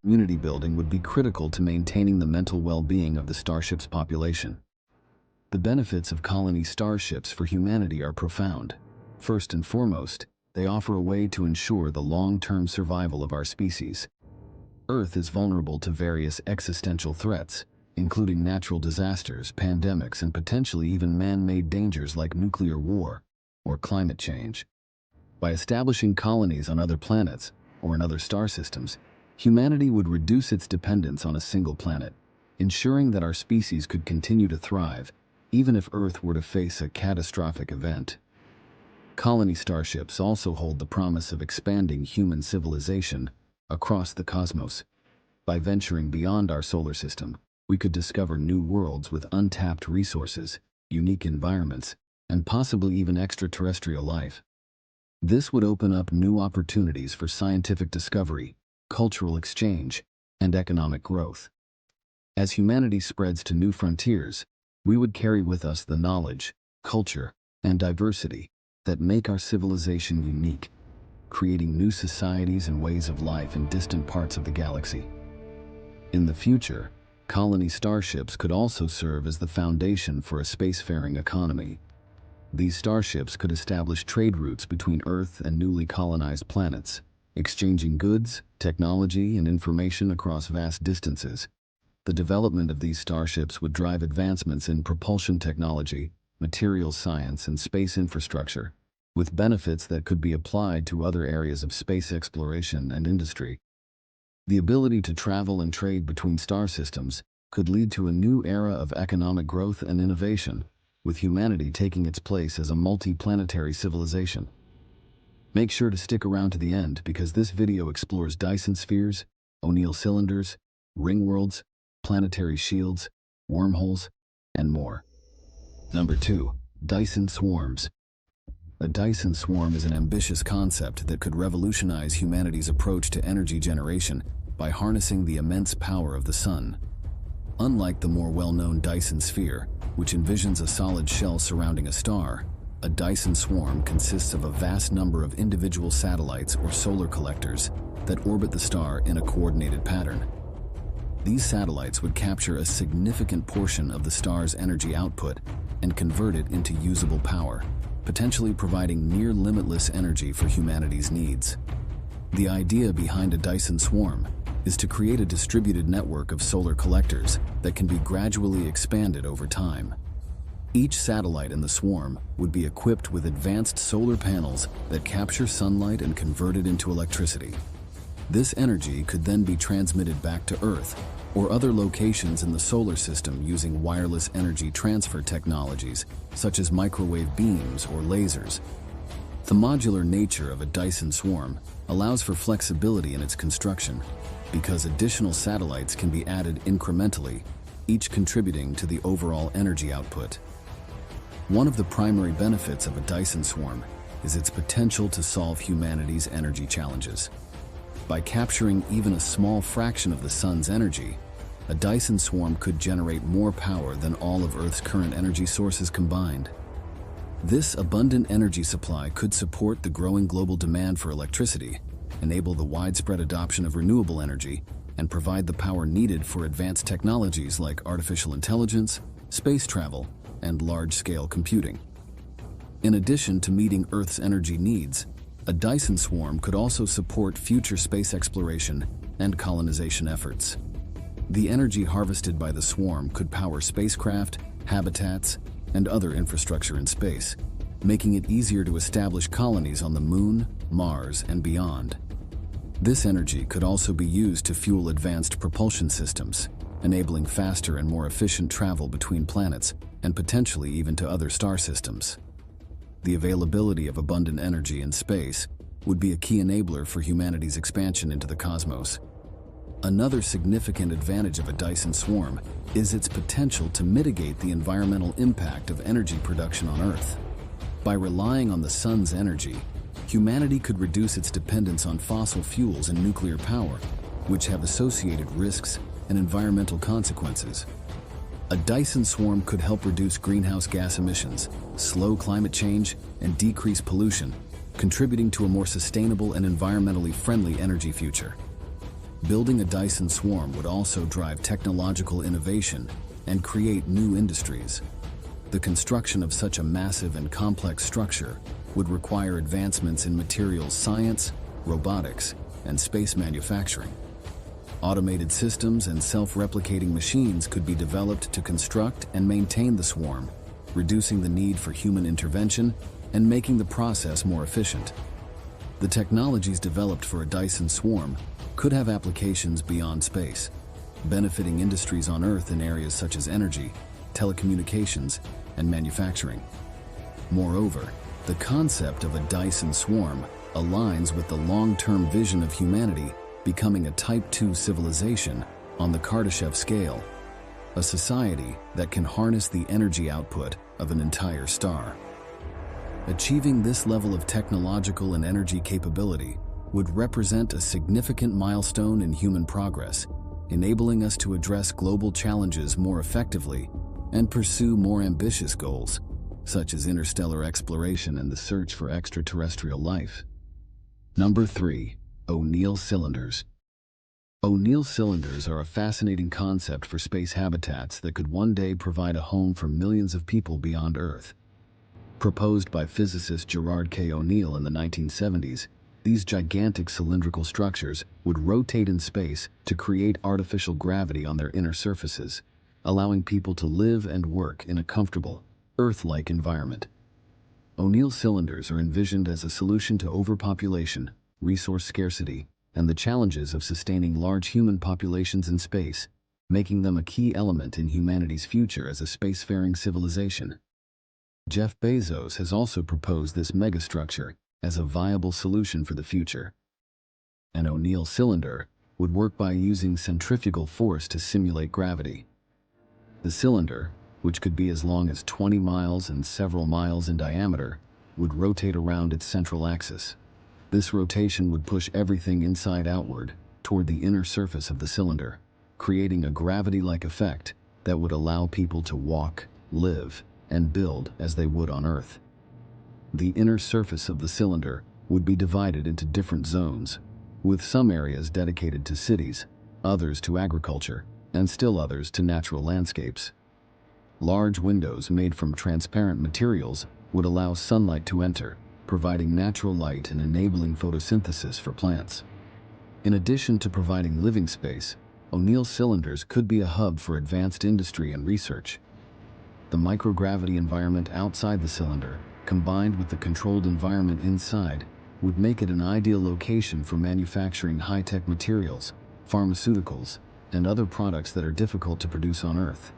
Community building would be critical to maintaining the mental well-being of the starship's population. The benefits of colony starships for humanity are profound. First and foremost, they offer a way to ensure the long-term survival of our species. Earth is vulnerable to various existential threats, including natural disasters, pandemics, and potentially even man-made dangers like nuclear war or climate change. By establishing colonies on other planets or in other star systems, humanity would reduce its dependence on a single planet, ensuring that our species could continue to thrive even if Earth were to face a catastrophic event. Colony starships also hold the promise of expanding human civilization across the cosmos. By venturing beyond our solar system, we could discover new worlds with untapped resources, unique environments, and possibly even extraterrestrial life. This would open up new opportunities for scientific discovery, cultural exchange, and economic growth. As humanity spreads to new frontiers, we would carry with us the knowledge, culture, and diversity that make our civilization unique, creating new societies and ways of life in distant parts of the galaxy. In the future, colony starships could also serve as the foundation for a spacefaring economy. These starships could establish trade routes between Earth and newly colonized planets, exchanging goods, technology, and information across vast distances. The development of these starships would drive advancements in propulsion technology, materials science, and space infrastructure, with benefits that could be applied to other areas of space exploration and industry. The ability to travel and trade between star systems could lead to a new era of economic growth and innovation, with humanity taking its place as a multi-planetary civilization. Make sure to stick around to the end because this video explores Dyson spheres, O'Neill cylinders, ring worlds, planetary shields, wormholes, and more. Number 2. Dyson swarms. A Dyson swarm is an ambitious concept that could revolutionize humanity's approach to energy generation by harnessing the immense power of the sun. Unlike the more well-known Dyson sphere, which envisions a solid shell surrounding a star, a Dyson swarm consists of a vast number of individual satellites or solar collectors that orbit the star in a coordinated pattern. These satellites would capture a significant portion of the star's energy output and convert it into usable power, potentially providing near-limitless energy for humanity's needs. The idea behind a Dyson swarm is to create a distributed network of solar collectors that can be gradually expanded over time. Each satellite in the swarm would be equipped with advanced solar panels that capture sunlight and convert it into electricity. This energy could then be transmitted back to Earth or other locations in the solar system using wireless energy transfer technologies such as microwave beams or lasers. The modular nature of a Dyson swarm allows for flexibility in its construction because additional satellites can be added incrementally, each contributing to the overall energy output. One of the primary benefits of a Dyson swarm is its potential to solve humanity's energy challenges. By capturing even a small fraction of the sun's energy, a Dyson swarm could generate more power than all of Earth's current energy sources combined. This abundant energy supply could support the growing global demand for electricity, enable the widespread adoption of renewable energy, and provide the power needed for advanced technologies like artificial intelligence, space travel, and large-scale computing. In addition to meeting Earth's energy needs, a Dyson swarm could also support future space exploration and colonization efforts. The energy harvested by the swarm could power spacecraft, habitats, and other infrastructure in space, making it easier to establish colonies on the Moon, Mars, and beyond. This energy could also be used to fuel advanced propulsion systems, enabling faster and more efficient travel between planets and potentially even to other star systems. The availability of abundant energy in space would be a key enabler for humanity's expansion into the cosmos. Another significant advantage of a Dyson swarm is its potential to mitigate the environmental impact of energy production on Earth. By relying on the sun's energy, humanity could reduce its dependence on fossil fuels and nuclear power, which have associated risks and environmental consequences. A Dyson swarm could help reduce greenhouse gas emissions, slow climate change, and decrease pollution, contributing to a more sustainable and environmentally friendly energy future. Building a Dyson swarm would also drive technological innovation and create new industries. The construction of such a massive and complex structure would require advancements in materials science, robotics, and space manufacturing. Automated systems and self-replicating machines could be developed to construct and maintain the swarm, reducing the need for human intervention and making the process more efficient. The technologies developed for a Dyson swarm could have applications beyond space, benefiting industries on Earth in areas such as energy, telecommunications, and manufacturing. Moreover, the concept of a Dyson swarm aligns with the long-term vision of humanity becoming a Type 2 civilization on the Kardashev scale, a society that can harness the energy output of an entire star. Achieving this level of technological and energy capability would represent a significant milestone in human progress, enabling us to address global challenges more effectively and pursue more ambitious goals, such as interstellar exploration and the search for extraterrestrial life. Number 3. O'Neill cylinders. O'Neill cylinders are a fascinating concept for space habitats that could one day provide a home for millions of people beyond Earth. Proposed by physicist Gerard K. O'Neill in the 1970s, these gigantic cylindrical structures would rotate in space to create artificial gravity on their inner surfaces, allowing people to live and work in a comfortable, Earth-like environment. O'Neill cylinders are envisioned as a solution to overpopulation, resource scarcity, and the challenges of sustaining large human populations in space, making them a key element in humanity's future as a spacefaring civilization. Jeff Bezos has also proposed this megastructure as a viable solution for the future. An O'Neill cylinder would work by using centrifugal force to simulate gravity. The cylinder, which could be as long as 20 miles and several miles in diameter, would rotate around its central axis. This rotation would push everything inside outward toward the inner surface of the cylinder, creating a gravity-like effect that would allow people to walk, live, and build as they would on Earth. The inner surface of the cylinder would be divided into different zones, with some areas dedicated to cities, others to agriculture, and still others to natural landscapes. Large windows made from transparent materials would allow sunlight to enter, providing natural light and enabling photosynthesis for plants. In addition to providing living space, O'Neill cylinders could be a hub for advanced industry and research. The microgravity environment outside the cylinder, combined with the controlled environment inside, would make it an ideal location for manufacturing high-tech materials, pharmaceuticals, and other products that are difficult to produce on Earth.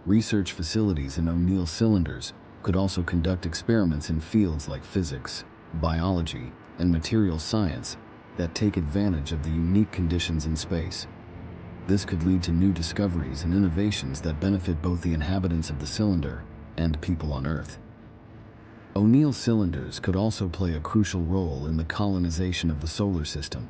Research facilities in O'Neill cylinders could also conduct experiments in fields like physics, biology, and materials science that take advantage of the unique conditions in space. This could lead to new discoveries and innovations that benefit both the inhabitants of the cylinder and people on Earth. O'Neill cylinders could also play a crucial role in the colonization of the solar system.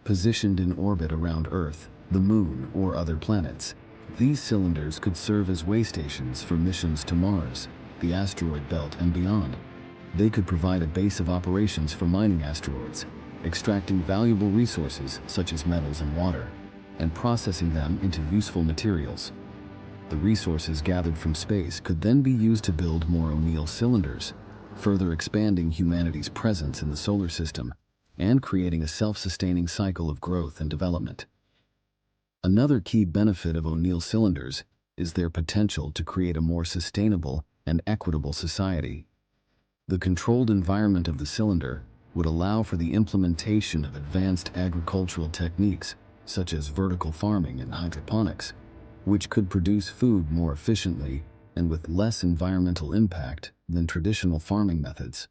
Positioned in orbit around Earth, the Moon, or other planets, these cylinders could serve as way stations for missions to Mars, the asteroid belt, and beyond. They could provide a base of operations for mining asteroids, extracting valuable resources such as metals and water, and processing them into useful materials. The resources gathered from space could then be used to build more O'Neill cylinders, further expanding humanity's presence in the solar system and creating a self-sustaining cycle of growth and development. Another key benefit of O'Neill cylinders is their potential to create a more sustainable and equitable society. The controlled environment of the cylinder would allow for the implementation of advanced agricultural techniques such as vertical farming and hydroponics, which could produce food more efficiently and with less environmental impact than traditional farming methods.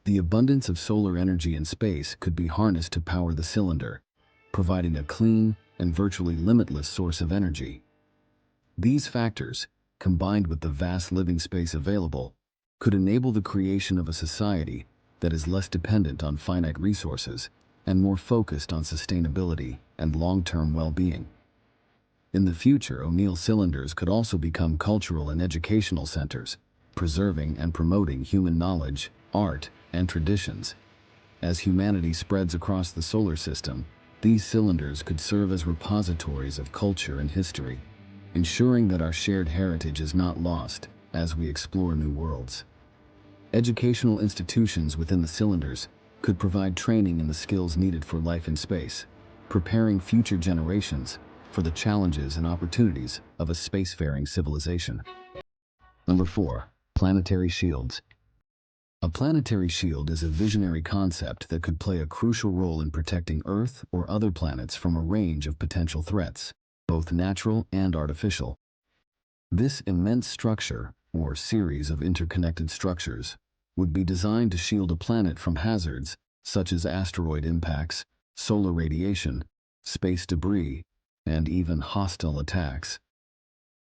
The abundance of solar energy in space could be harnessed to power the cylinder, providing a clean and virtually limitless source of energy. These factors, combined with the vast living space available, could enable the creation of a society that is less dependent on finite resources and more focused on sustainability and long-term well-being. In the future, O'Neill cylinders could also become cultural and educational centers, preserving and promoting human knowledge, art, and traditions. As humanity spreads across the solar system, These cylinders could serve as repositories of culture and history, ensuring that our shared heritage is not lost as we explore new worlds. Educational institutions within the cylinders could provide training in the skills needed for life in space, preparing future generations for the challenges and opportunities of a spacefaring civilization. Number 4. Planetary shields. A planetary shield is a visionary concept that could play a crucial role in protecting Earth or other planets from a range of potential threats, both natural and artificial. This immense structure, or series of interconnected structures, would be designed to shield a planet from hazards such as asteroid impacts, solar radiation, space debris, and even hostile attacks.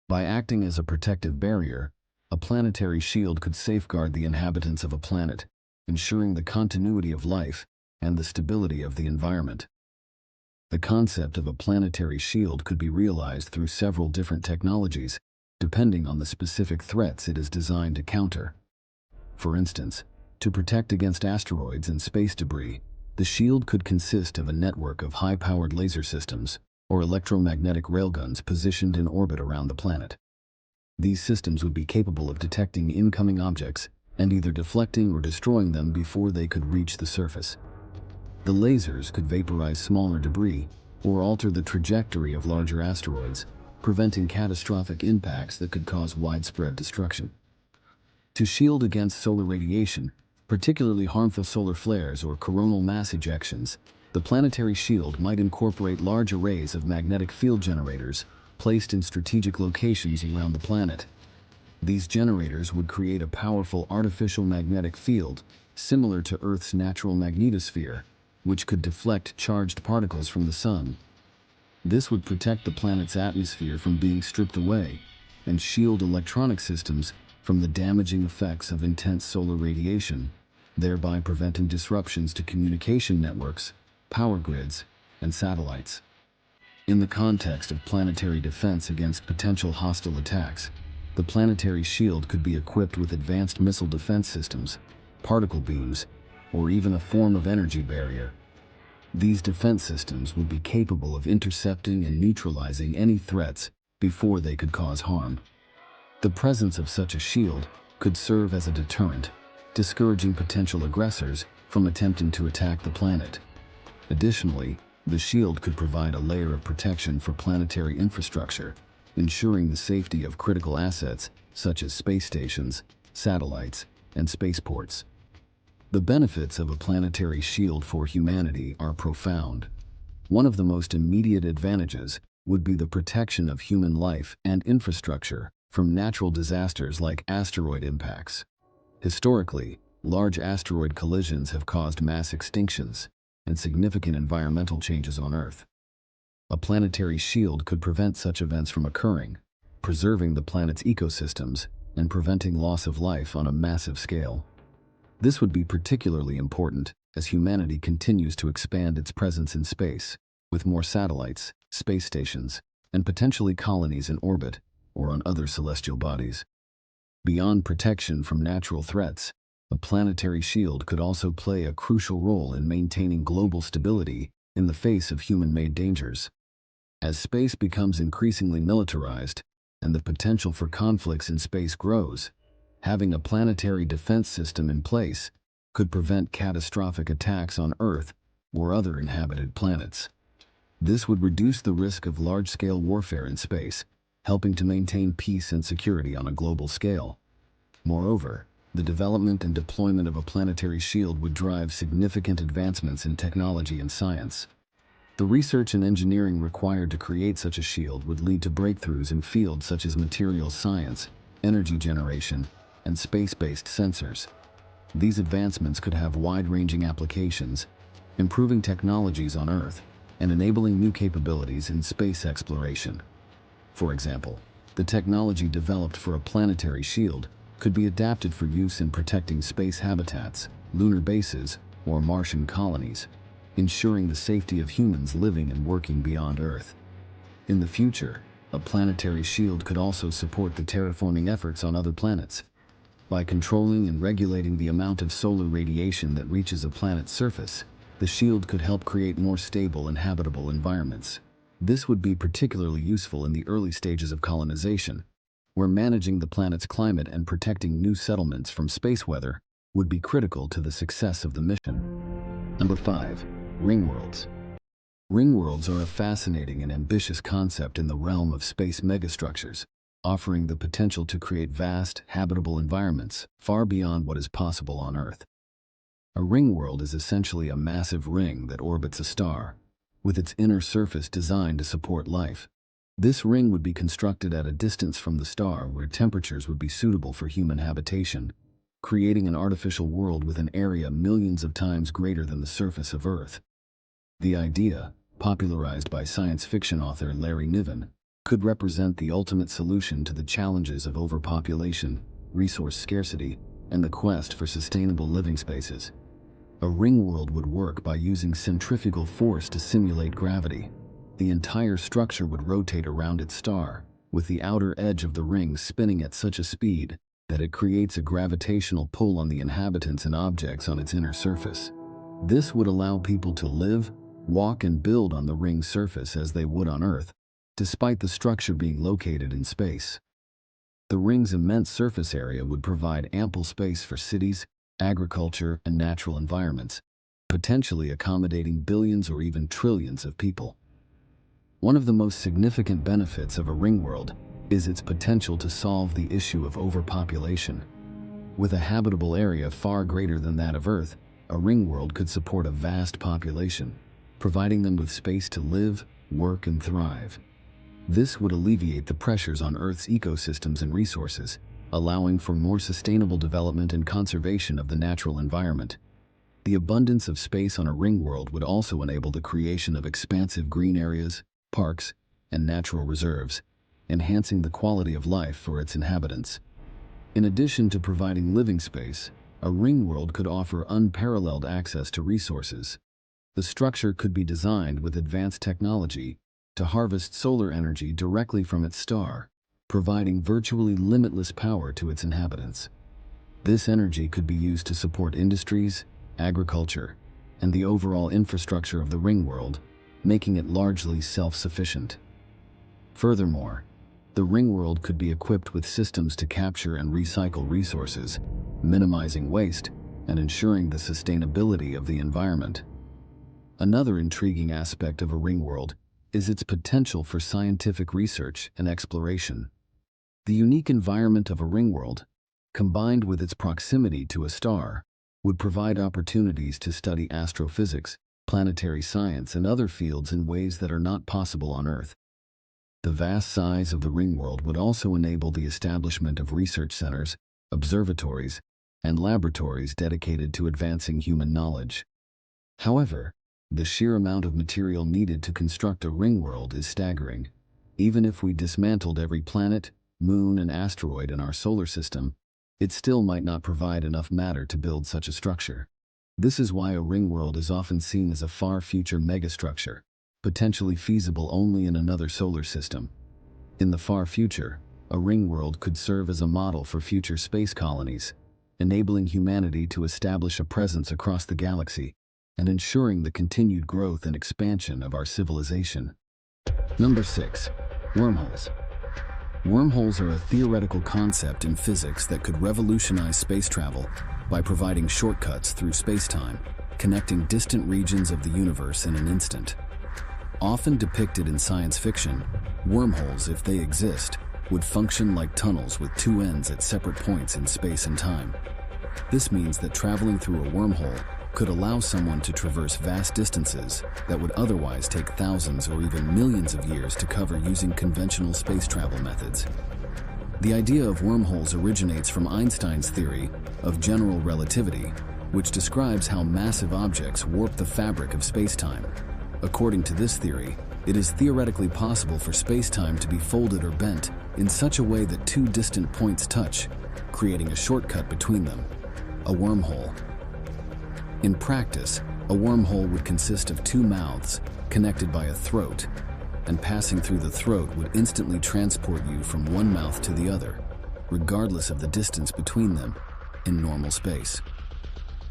By acting as a protective barrier, a planetary shield could safeguard the inhabitants of a planet, ensuring the continuity of life and the stability of the environment. The concept of a planetary shield could be realized through several different technologies, depending on the specific threats it is designed to counter. For instance, to protect against asteroids and space debris, the shield could consist of a network of high-powered laser systems or electromagnetic railguns positioned in orbit around the planet. These systems would be capable of detecting incoming objects and either deflecting or destroying them before they could reach the surface. The lasers could vaporize smaller debris or alter the trajectory of larger asteroids, preventing catastrophic impacts that could cause widespread destruction. To shield against solar radiation, particularly harmful solar flares or coronal mass ejections, the planetary shield might incorporate large arrays of magnetic field generators placed in strategic locations around the planet. These generators would create a powerful artificial magnetic field similar to Earth's natural magnetosphere, which could deflect charged particles from the sun. This would protect the planet's atmosphere from being stripped away and shield electronic systems from the damaging effects of intense solar radiation, thereby preventing disruptions to communication networks, power grids, and satellites. In the context of planetary defense against potential hostile attacks, the planetary shield could be equipped with advanced missile defense systems, particle beams, or even a form of energy barrier. These defense systems would be capable of intercepting and neutralizing any threats before they could cause harm. The presence of such a shield could serve as a deterrent, discouraging potential aggressors from attempting to attack the planet. Additionally, the shield could provide a layer of protection for planetary infrastructure, ensuring the safety of critical assets such as space stations, satellites, and spaceports. The benefits of a planetary shield for humanity are profound. One of the most immediate advantages would be the protection of human life and infrastructure from natural disasters like asteroid impacts. Historically, large asteroid collisions have caused mass extinctions and significant environmental changes on Earth. A planetary shield could prevent such events from occurring, preserving the planet's ecosystems and preventing loss of life on a massive scale. This would be particularly important as humanity continues to expand its presence in space, with more satellites, space stations, and potentially colonies in orbit or on other celestial bodies. Beyond protection from natural threats, a planetary shield could also play a crucial role in maintaining global stability in the face of human-made dangers. As space becomes increasingly militarized and the potential for conflicts in space grows, having a planetary defense system in place could prevent catastrophic attacks on Earth or other inhabited planets. This would reduce the risk of large-scale warfare in space, helping to maintain peace and security on a global scale. Moreover, the development and deployment of a planetary shield would drive significant advancements in technology and science. The research and engineering required to create such a shield would lead to breakthroughs in fields such as materials science, energy generation, and space-based sensors. These advancements could have wide-ranging applications, improving technologies on Earth and enabling new capabilities in space exploration. For example, the technology developed for a planetary shield could be adapted for use in protecting space habitats, lunar bases, or Martian colonies, ensuring the safety of humans living and working beyond Earth. In the future, a planetary shield could also support the terraforming efforts on other planets. By controlling and regulating the amount of solar radiation that reaches a planet's surface, the shield could help create more stable and habitable environments. This would be particularly useful in the early stages of colonization, where managing the planet's climate and protecting new settlements from space weather would be critical to the success of the mission. Number 5. Ringworlds. Ringworlds are a fascinating and ambitious concept in the realm of space megastructures, offering the potential to create vast, habitable environments far beyond what is possible on Earth. A ringworld is essentially a massive ring that orbits a star, with its inner surface designed to support life. This ring would be constructed at a distance from the star where temperatures would be suitable for human habitation, creating an artificial world with an area millions of times greater than the surface of Earth. The idea, popularized by science fiction author Larry Niven, could represent the ultimate solution to the challenges of overpopulation, resource scarcity, and the quest for sustainable living spaces. A ringworld would work by using centrifugal force to simulate gravity. The entire structure would rotate around its star, with the outer edge of the ring spinning at such a speed that it creates a gravitational pull on the inhabitants and objects on its inner surface. This would allow people to live, walk, and build on the ring's surface as they would on Earth, despite the structure being located in space. The ring's immense surface area would provide ample space for cities, agriculture, and natural environments, potentially accommodating billions or even trillions of people. One of the most significant benefits of a ringworld is its potential to solve the issue of overpopulation. With a habitable area far greater than that of Earth, a ringworld could support a vast population, providing them with space to live, work, and thrive. This would alleviate the pressures on Earth's ecosystems and resources, allowing for more sustainable development and conservation of the natural environment. The abundance of space on a ringworld would also enable the creation of expansive green areas, parks, and natural reserves, enhancing the quality of life for its inhabitants. In addition to providing living space, a ringworld could offer unparalleled access to resources. The structure could be designed with advanced technology to harvest solar energy directly from its star, providing virtually limitless power to its inhabitants. This energy could be used to support industries, agriculture, and the overall infrastructure of the ringworld, making it largely self-sufficient. Furthermore, the ringworld could be equipped with systems to capture and recycle resources, minimizing waste and ensuring the sustainability of the environment. Another intriguing aspect of a ringworld is its potential for scientific research and exploration. The unique environment of a ringworld, combined with its proximity to a star, would provide opportunities to study astrophysics, planetary science, and other fields in ways that are not possible on Earth. The vast size of the ringworld would also enable the establishment of research centers, observatories, and laboratories dedicated to advancing human knowledge. However, the sheer amount of material needed to construct a ringworld is staggering. Even if we dismantled every planet, moon, and asteroid in our solar system, it still might not provide enough matter to build such a structure. This is why a ringworld is often seen as a far future megastructure, potentially feasible only in another solar system. In the far future, a ringworld could serve as a model for future space colonies, enabling humanity to establish a presence across the galaxy and ensuring the continued growth and expansion of our civilization. Number 6. Wormholes. Wormholes are a theoretical concept in physics that could revolutionize space travel by providing shortcuts through space-time, connecting distant regions of the universe in an instant. Often depicted in science fiction, wormholes, if they exist, would function like tunnels with two ends at separate points in space and time. This means that traveling through a wormhole could allow someone to traverse vast distances that would otherwise take thousands or even millions of years to cover using conventional space travel methods. The idea of wormholes originates from Einstein's theory of general relativity, which describes how massive objects warp the fabric of space-time. According to this theory, it is theoretically possible for space-time to be folded or bent in such a way that two distant points touch, creating a shortcut between them, a wormhole. In practice, a wormhole would consist of two mouths connected by a throat, and passing through the throat would instantly transport you from one mouth to the other, regardless of the distance between them, in normal space.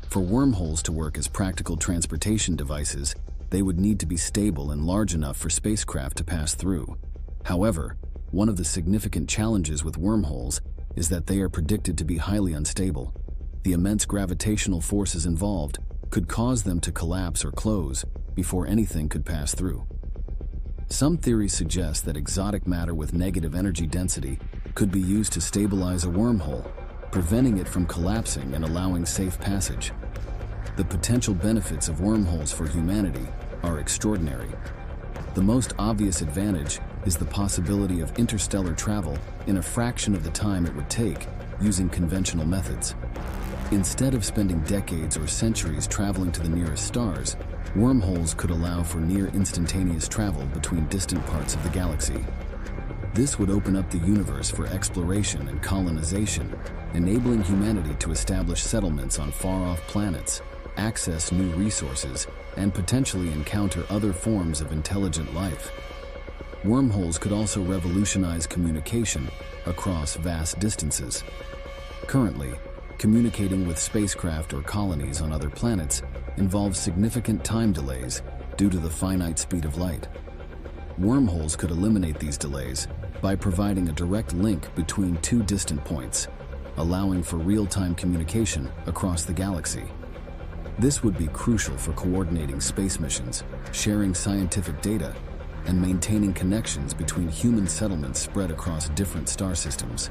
For wormholes to work as practical transportation devices, they would need to be stable and large enough for spacecraft to pass through. However, one of the significant challenges with wormholes is that they are predicted to be highly unstable. The immense gravitational forces involved could cause them to collapse or close before anything could pass through. Some theories suggest that exotic matter with negative energy density could be used to stabilize a wormhole, preventing it from collapsing and allowing safe passage. The potential benefits of wormholes for humanity are extraordinary. The most obvious advantage is the possibility of interstellar travel in a fraction of the time it would take using conventional methods. Instead of spending decades or centuries traveling to the nearest stars, wormholes could allow for near instantaneous travel between distant parts of the galaxy. This would open up the universe for exploration and colonization, enabling humanity to establish settlements on far-off planets, access new resources, and potentially encounter other forms of intelligent life. Wormholes could also revolutionize communication across vast distances. Currently, communicating with spacecraft or colonies on other planets involves significant time delays due to the finite speed of light. Wormholes could eliminate these delays by providing a direct link between two distant points, allowing for real-time communication across the galaxy. This would be crucial for coordinating space missions, sharing scientific data, and maintaining connections between human settlements spread across different star systems.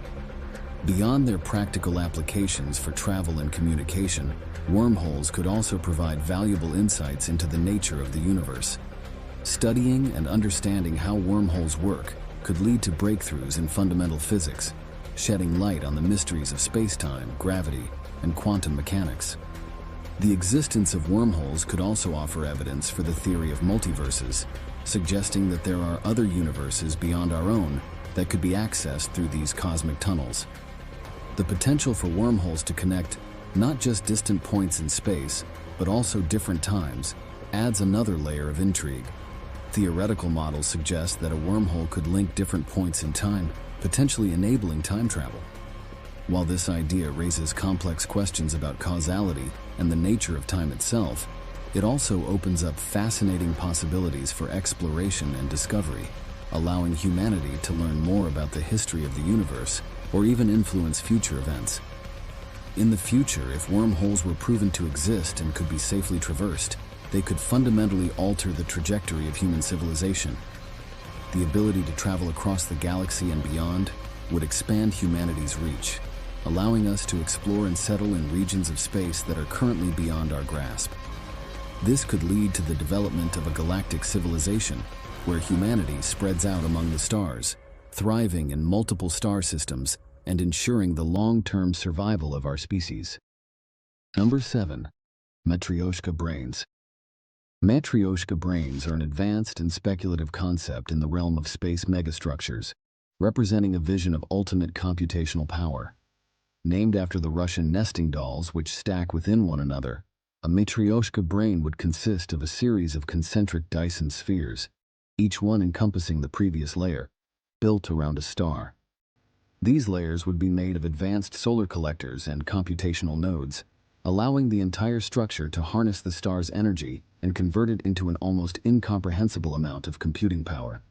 Beyond their practical applications for travel and communication, wormholes could also provide valuable insights into the nature of the universe. Studying and understanding how wormholes work could lead to breakthroughs in fundamental physics, shedding light on the mysteries of space-time, gravity, and quantum mechanics. The existence of wormholes could also offer evidence for the theory of multiverses, suggesting that there are other universes beyond our own that could be accessed through these cosmic tunnels. The potential for wormholes to connect not just distant points in space, but also different times, adds another layer of intrigue. Theoretical models suggest that a wormhole could link different points in time, potentially enabling time travel. While this idea raises complex questions about causality and the nature of time itself, it also opens up fascinating possibilities for exploration and discovery, allowing humanity to learn more about the history of the universe or even influence future events. In the future, if wormholes were proven to exist and could be safely traversed, they could fundamentally alter the trajectory of human civilization. The ability to travel across the galaxy and beyond would expand humanity's reach, allowing us to explore and settle in regions of space that are currently beyond our grasp. This could lead to the development of a galactic civilization where humanity spreads out among the stars, thriving in multiple star systems and ensuring the long-term survival of our species. Number 7. Matryoshka brains. Matryoshka brains are an advanced and speculative concept in the realm of space megastructures, representing a vision of ultimate computational power. Named after the Russian nesting dolls which stack within one another, a Matryoshka brain would consist of a series of concentric Dyson spheres, each one encompassing the previous layer, built around a star. These layers would be made of advanced solar collectors and computational nodes, allowing the entire structure to harness the star's energy and convert it into an almost incomprehensible amount of computing power.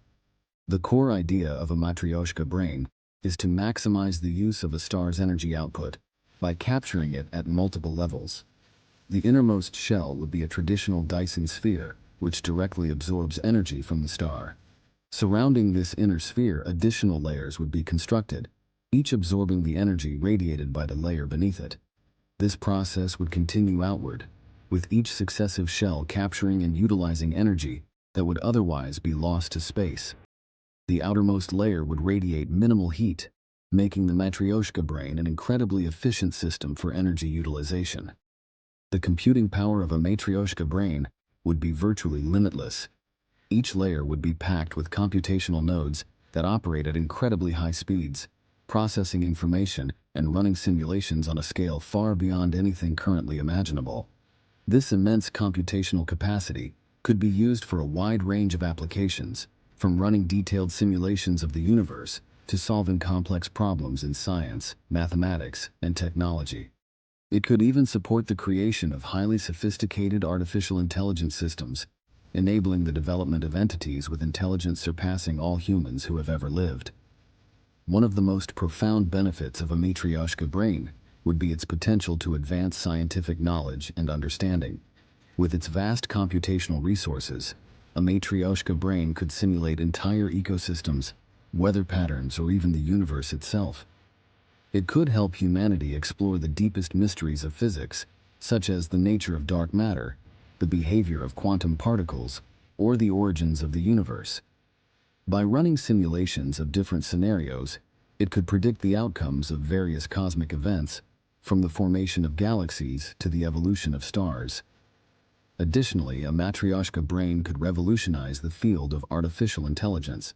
The core idea of a Matryoshka brain is to maximize the use of a star's energy output by capturing it at multiple levels. The innermost shell would be a traditional Dyson sphere, which directly absorbs energy from the star. Surrounding this inner sphere, additional layers would be constructed, each absorbing the energy radiated by the layer beneath it. This process would continue outward, with each successive shell capturing and utilizing energy that would otherwise be lost to space. The outermost layer would radiate minimal heat, making the Matryoshka brain an incredibly efficient system for energy utilization. The computing power of a Matryoshka brain would be virtually limitless. Each layer would be packed with computational nodes that operate at incredibly high speeds, processing information and running simulations on a scale far beyond anything currently imaginable. This immense computational capacity could be used for a wide range of applications, from running detailed simulations of the universe to solving complex problems in science, mathematics, and technology. It could even support the creation of highly sophisticated artificial intelligence systems, enabling the development of entities with intelligence surpassing all humans who have ever lived. One of the most profound benefits of a Matryoshka brain would be its potential to advance scientific knowledge and understanding. With its vast computational resources, a Matryoshka brain could simulate entire ecosystems, weather patterns, or even the universe itself. It could help humanity explore the deepest mysteries of physics, such as the nature of dark matter, the behavior of quantum particles, or the origins of the universe. By running simulations of different scenarios, it could predict the outcomes of various cosmic events, from the formation of galaxies to the evolution of stars. Additionally, a Matryoshka brain could revolutionize the field of artificial intelligence.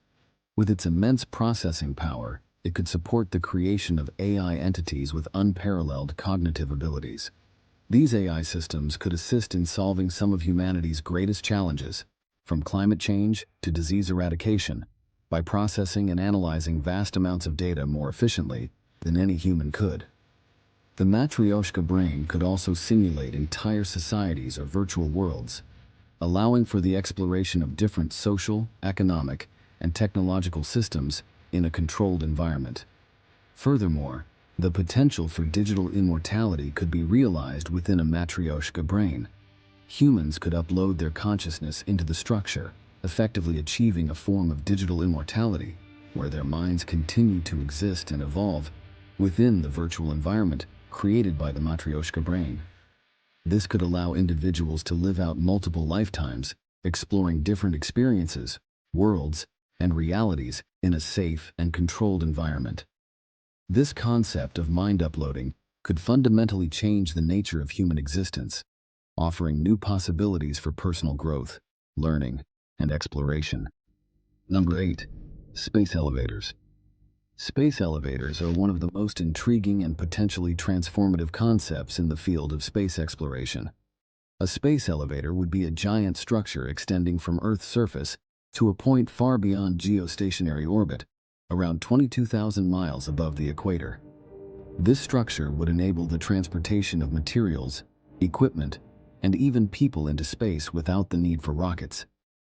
With its immense processing power, it could support the creation of AI entities with unparalleled cognitive abilities. These AI systems could assist in solving some of humanity's greatest challenges, from climate change to disease eradication, by processing and analyzing vast amounts of data more efficiently than any human could. The Matryoshka brain could also simulate entire societies or virtual worlds, allowing for the exploration of different social, economic, and technological systems in a controlled environment. Furthermore, the potential for digital immortality could be realized within a Matryoshka brain. Humans could upload their consciousness into the structure, effectively achieving a form of digital immortality, where their minds continue to exist and evolve within the virtual environment created by the Matryoshka brain. This could allow individuals to live out multiple lifetimes, exploring different experiences, worlds, and realities in a safe and controlled environment. This concept of mind uploading could fundamentally change the nature of human existence, offering new possibilities for personal growth, learning, and exploration. Number 8. Space elevators. Space elevators are one of the most intriguing and potentially transformative concepts in the field of space exploration. A space elevator would be a giant structure extending from Earth's surface to a point far beyond geostationary orbit, around 22,000 miles above the equator. This structure would enable the transportation of materials, equipment, and even people into space without the need for rockets,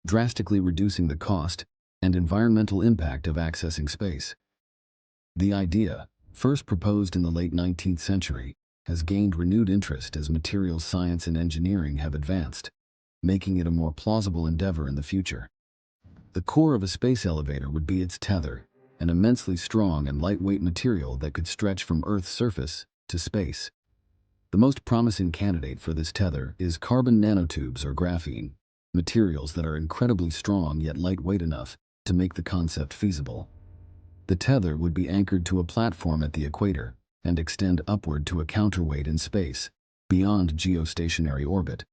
drastically reducing the cost and environmental impact of accessing space. The idea, first proposed in the late 19th century, has gained renewed interest as materials science and engineering have advanced, making it a more plausible endeavor in the future. The core of a space elevator would be its tether, an immensely strong and lightweight material that could stretch from Earth's surface to space. The most promising candidate for this tether is carbon nanotubes or graphene, materials that are incredibly strong yet lightweight enough to make the concept feasible. The tether would be anchored to a platform at the equator and extend upward to a counterweight in space, beyond geostationary orbit.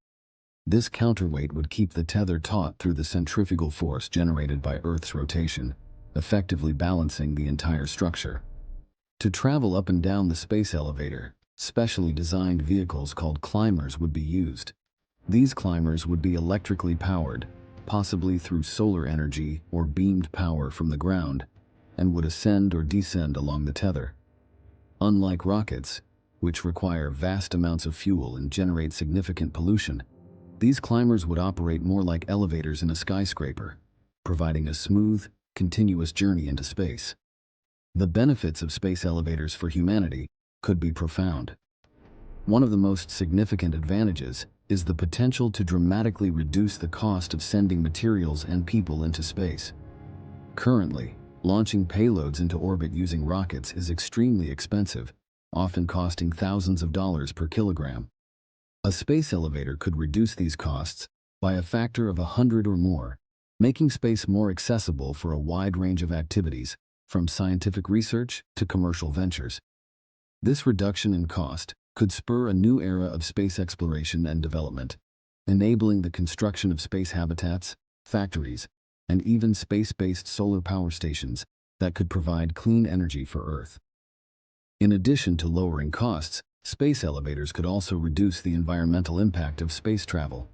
This counterweight would keep the tether taut through the centrifugal force generated by Earth's rotation, effectively balancing the entire structure. To travel up and down the space elevator, specially designed vehicles called climbers would be used. These climbers would be electrically powered, possibly through solar energy or beamed power from the ground, and would ascend or descend along the tether. Unlike rockets, which require vast amounts of fuel and generate significant pollution, these climbers would operate more like elevators in a skyscraper, providing a smooth, continuous journey into space. The benefits of space elevators for humanity could be profound. One of the most significant advantages is the potential to dramatically reduce the cost of sending materials and people into space. Currently, launching payloads into orbit using rockets is extremely expensive, often costing thousands of dollars per kilogram. A space elevator could reduce these costs by a factor of 100 or more, making space more accessible for a wide range of activities, from scientific research to commercial ventures. This reduction in cost could spur a new era of space exploration and development, enabling the construction of space habitats, factories, and even space-based solar power stations that could provide clean energy for Earth. In addition to lowering costs, space elevators could also reduce the environmental impact of space travel.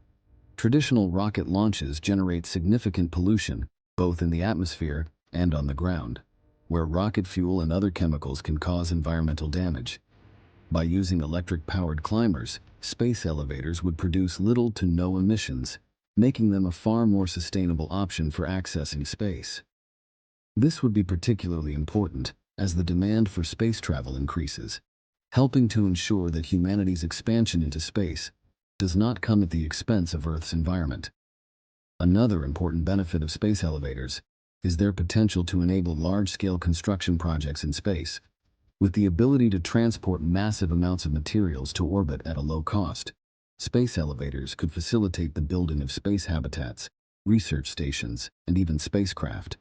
Traditional rocket launches generate significant pollution, both in the atmosphere and on the ground, where rocket fuel and other chemicals can cause environmental damage. By using electric-powered climbers, space elevators would produce little to no emissions, making them a far more sustainable option for accessing space. This would be particularly important as the demand for space travel increases, helping to ensure that humanity's expansion into space does not come at the expense of Earth's environment. Another important benefit of space elevators is their potential to enable large-scale construction projects in space. With the ability to transport massive amounts of materials to orbit at a low cost, space elevators could facilitate the building of space habitats, research stations, and even spacecraft.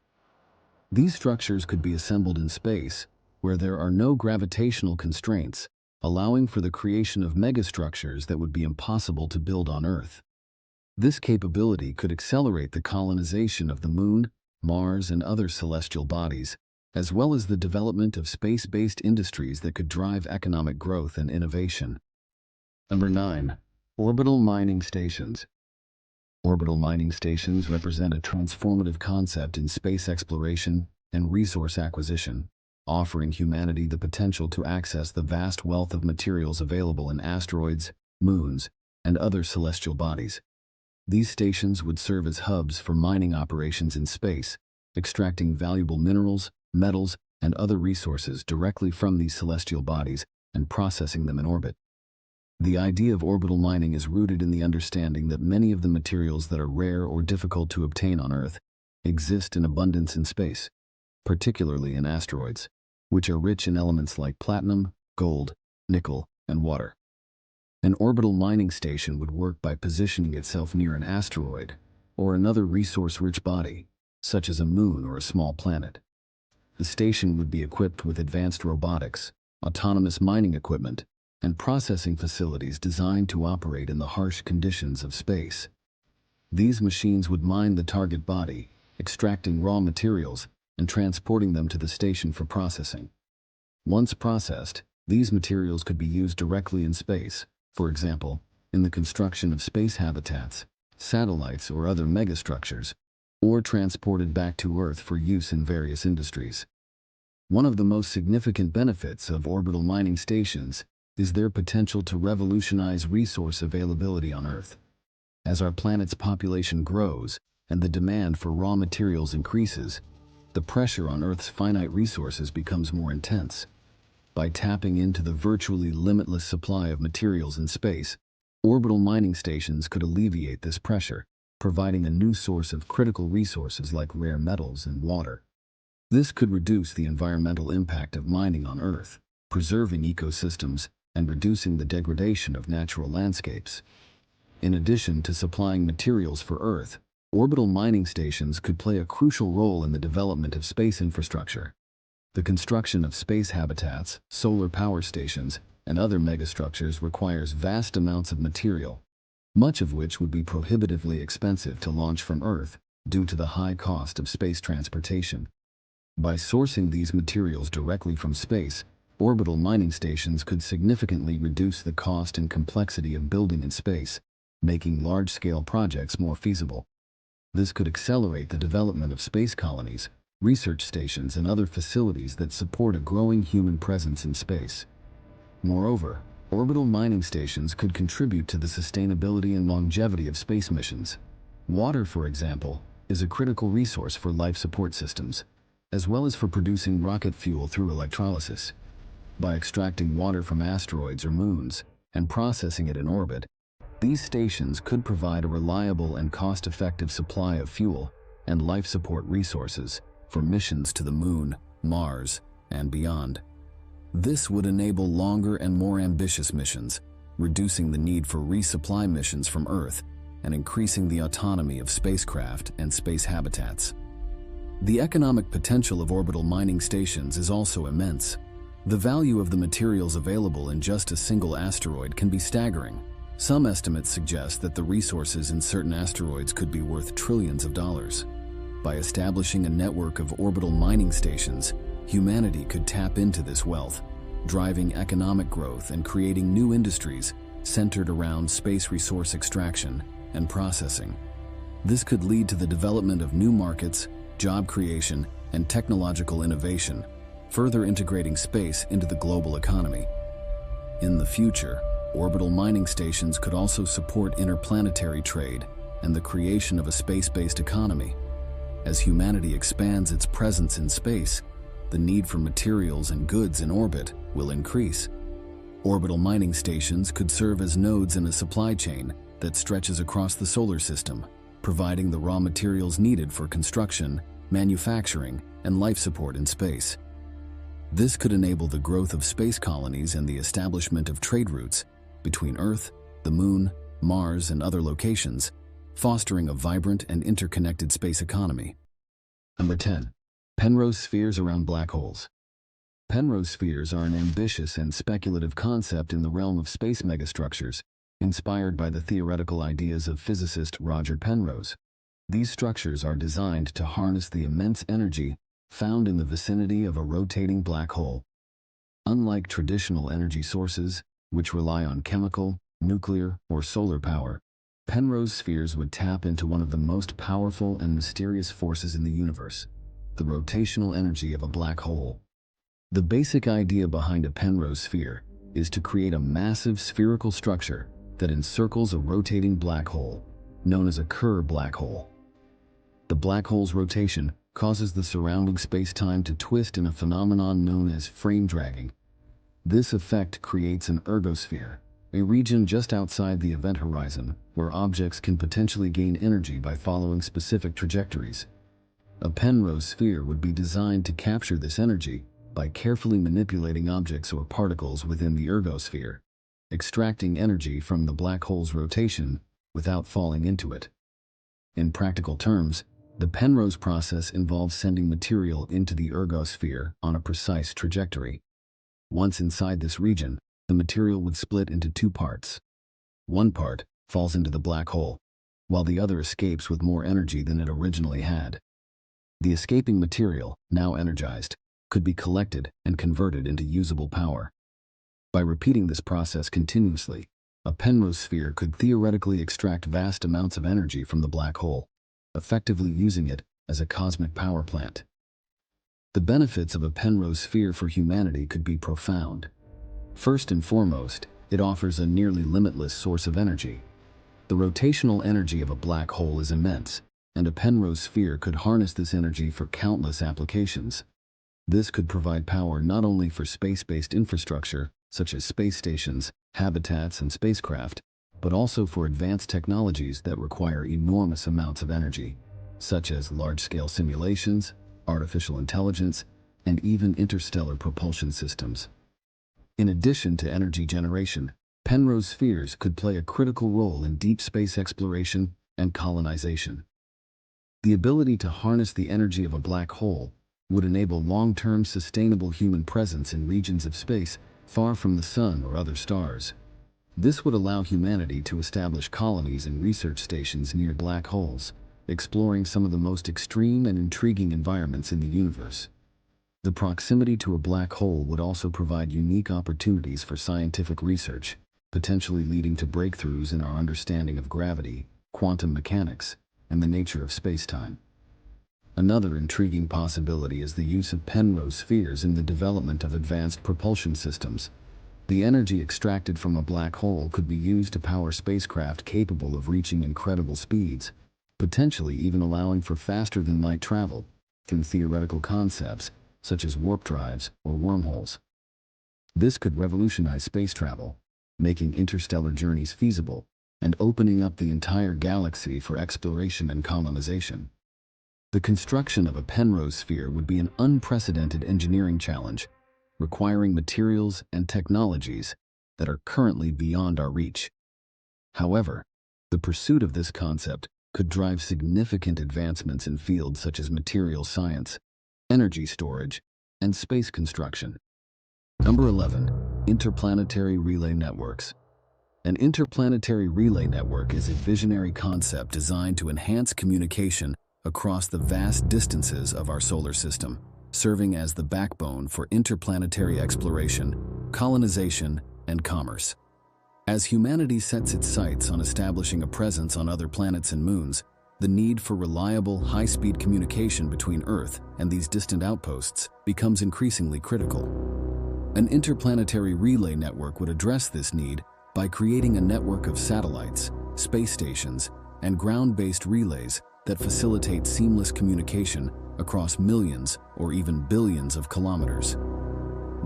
These structures could be assembled in space, where there are no gravitational constraints, allowing for the creation of megastructures that would be impossible to build on Earth. This capability could accelerate the colonization of the Moon, Mars, and other celestial bodies, as well as the development of space-based industries that could drive economic growth and innovation. Number 9. Orbital mining stations. Orbital mining stations represent a transformative concept in space exploration and resource acquisition, offering humanity the potential to access the vast wealth of materials available in asteroids, moons, and other celestial bodies. These stations would serve as hubs for mining operations in space, extracting valuable minerals, metals, and other resources directly from these celestial bodies and processing them in orbit. The idea of orbital mining is rooted in the understanding that many of the materials that are rare or difficult to obtain on Earth exist in abundance in space, particularly in asteroids, which are rich in elements like platinum, gold, nickel, and water. An orbital mining station would work by positioning itself near an asteroid or another resource-rich body, such as a moon or a small planet. The station would be equipped with advanced robotics, autonomous mining equipment, and processing facilities designed to operate in the harsh conditions of space. These machines would mine the target body, extracting raw materials and transporting them to the station for processing. Once processed, these materials could be used directly in space, for example, in the construction of space habitats, satellites, or other megastructures, or transported back to Earth for use in various industries. One of the most significant benefits of orbital mining stations is their potential to revolutionize resource availability on Earth. As our planet's population grows and the demand for raw materials increases, the pressure on Earth's finite resources becomes more intense. By tapping into the virtually limitless supply of materials in space, orbital mining stations could alleviate this pressure, providing a new source of critical resources like rare metals and water. This could reduce the environmental impact of mining on Earth, preserving ecosystems and reducing the degradation of natural landscapes. In addition to supplying materials for Earth, orbital mining stations could play a crucial role in the development of space infrastructure. The construction of space habitats, solar power stations, and other megastructures requires vast amounts of material, much of which would be prohibitively expensive to launch from Earth due to the high cost of space transportation. By sourcing these materials directly from space, orbital mining stations could significantly reduce the cost and complexity of building in space, making large-scale projects more feasible. This could accelerate the development of space colonies, research stations, and other facilities that support a growing human presence in space. Moreover, orbital mining stations could contribute to the sustainability and longevity of space missions. Water, for example, is a critical resource for life support systems, as well as for producing rocket fuel through electrolysis. By extracting water from asteroids or moons and processing it in orbit, these stations could provide a reliable and cost-effective supply of fuel and life support resources for missions to the Moon, Mars, and beyond. This would enable longer and more ambitious missions, reducing the need for resupply missions from Earth and increasing the autonomy of spacecraft and space habitats. The economic potential of orbital mining stations is also immense. The value of the materials available in just a single asteroid can be staggering. Some estimates suggest that the resources in certain asteroids could be worth trillions of dollars. By establishing a network of orbital mining stations, humanity could tap into this wealth, driving economic growth and creating new industries centered around space resource extraction and processing. This could lead to the development of new markets, job creation, and technological innovation, further integrating space into the global economy. In the future, orbital mining stations could also support interplanetary trade and the creation of a space-based economy. As humanity expands its presence in space, the need for materials and goods in orbit will increase. Orbital mining stations could serve as nodes in a supply chain that stretches across the solar system, providing the raw materials needed for construction, manufacturing, and life support in space. This could enable the growth of space colonies and the establishment of trade routes between Earth, the Moon, Mars, and other locations, fostering a vibrant and interconnected space economy. Number 10. Penrose spheres around black holes. Penrose spheres are an ambitious and speculative concept in the realm of space megastructures, inspired by the theoretical ideas of physicist Roger Penrose. These structures are designed to harness the immense energy found in the vicinity of a rotating black hole. Unlike traditional energy sources, which rely on chemical, nuclear, or solar power, Penrose spheres would tap into one of the most powerful and mysterious forces in the universe, the rotational energy of a black hole. The basic idea behind a Penrose sphere is to create a massive spherical structure that encircles a rotating black hole, known as a Kerr black hole. The black hole's rotation causes the surrounding space-time to twist in a phenomenon known as frame dragging. This effect creates an ergosphere, a region just outside the event horizon where objects can potentially gain energy by following specific trajectories. A Penrose sphere would be designed to capture this energy by carefully manipulating objects or particles within the ergosphere, extracting energy from the black hole's rotation without falling into it. In practical terms, the Penrose process involves sending material into the ergosphere on a precise trajectory. Once inside this region, the material would split into two parts. One part falls into the black hole, while the other escapes with more energy than it originally had. The escaping material, now energized, could be collected and converted into usable power. By repeating this process continuously, a Penrose sphere could theoretically extract vast amounts of energy from the black hole, effectively using it as a cosmic power plant. The benefits of a Penrose sphere for humanity could be profound. First and foremost, it offers a nearly limitless source of energy. The rotational energy of a black hole is immense, and a Penrose sphere could harness this energy for countless applications. This could provide power not only for space-based infrastructure, such as space stations, habitats, and spacecraft, but also for advanced technologies that require enormous amounts of energy, such as large-scale simulations, artificial intelligence, and even interstellar propulsion systems. In addition to energy generation, Penrose spheres could play a critical role in deep space exploration and colonization. The ability to harness the energy of a black hole would enable long-term sustainable human presence in regions of space far from the sun or other stars. This would allow humanity to establish colonies and research stations near black holes, exploring some of the most extreme and intriguing environments in the universe. The proximity to a black hole would also provide unique opportunities for scientific research, potentially leading to breakthroughs in our understanding of gravity, quantum mechanics, and the nature of space-time. Another intriguing possibility is the use of Penrose spheres in the development of advanced propulsion systems. The energy extracted from a black hole could be used to power spacecraft capable of reaching incredible speeds, potentially even allowing for faster-than-light travel through theoretical concepts such as warp drives or wormholes. This could revolutionize space travel, making interstellar journeys feasible and opening up the entire galaxy for exploration and colonization. The construction of a Penrose sphere would be an unprecedented engineering challenge, requiring materials and technologies that are currently beyond our reach. However, the pursuit of this concept could drive significant advancements in fields such as materials science, energy storage, and space construction. Number 11. Interplanetary relay networks. An interplanetary relay network is a visionary concept designed to enhance communication across the vast distances of our solar system, serving as the backbone for interplanetary exploration, colonization, and commerce. As humanity sets its sights on establishing a presence on other planets and moons, the need for reliable, high-speed communication between Earth and these distant outposts becomes increasingly critical. An interplanetary relay network would address this need by creating a network of satellites, space stations, and ground-based relays that facilitate seamless communication across millions or even billions of kilometers.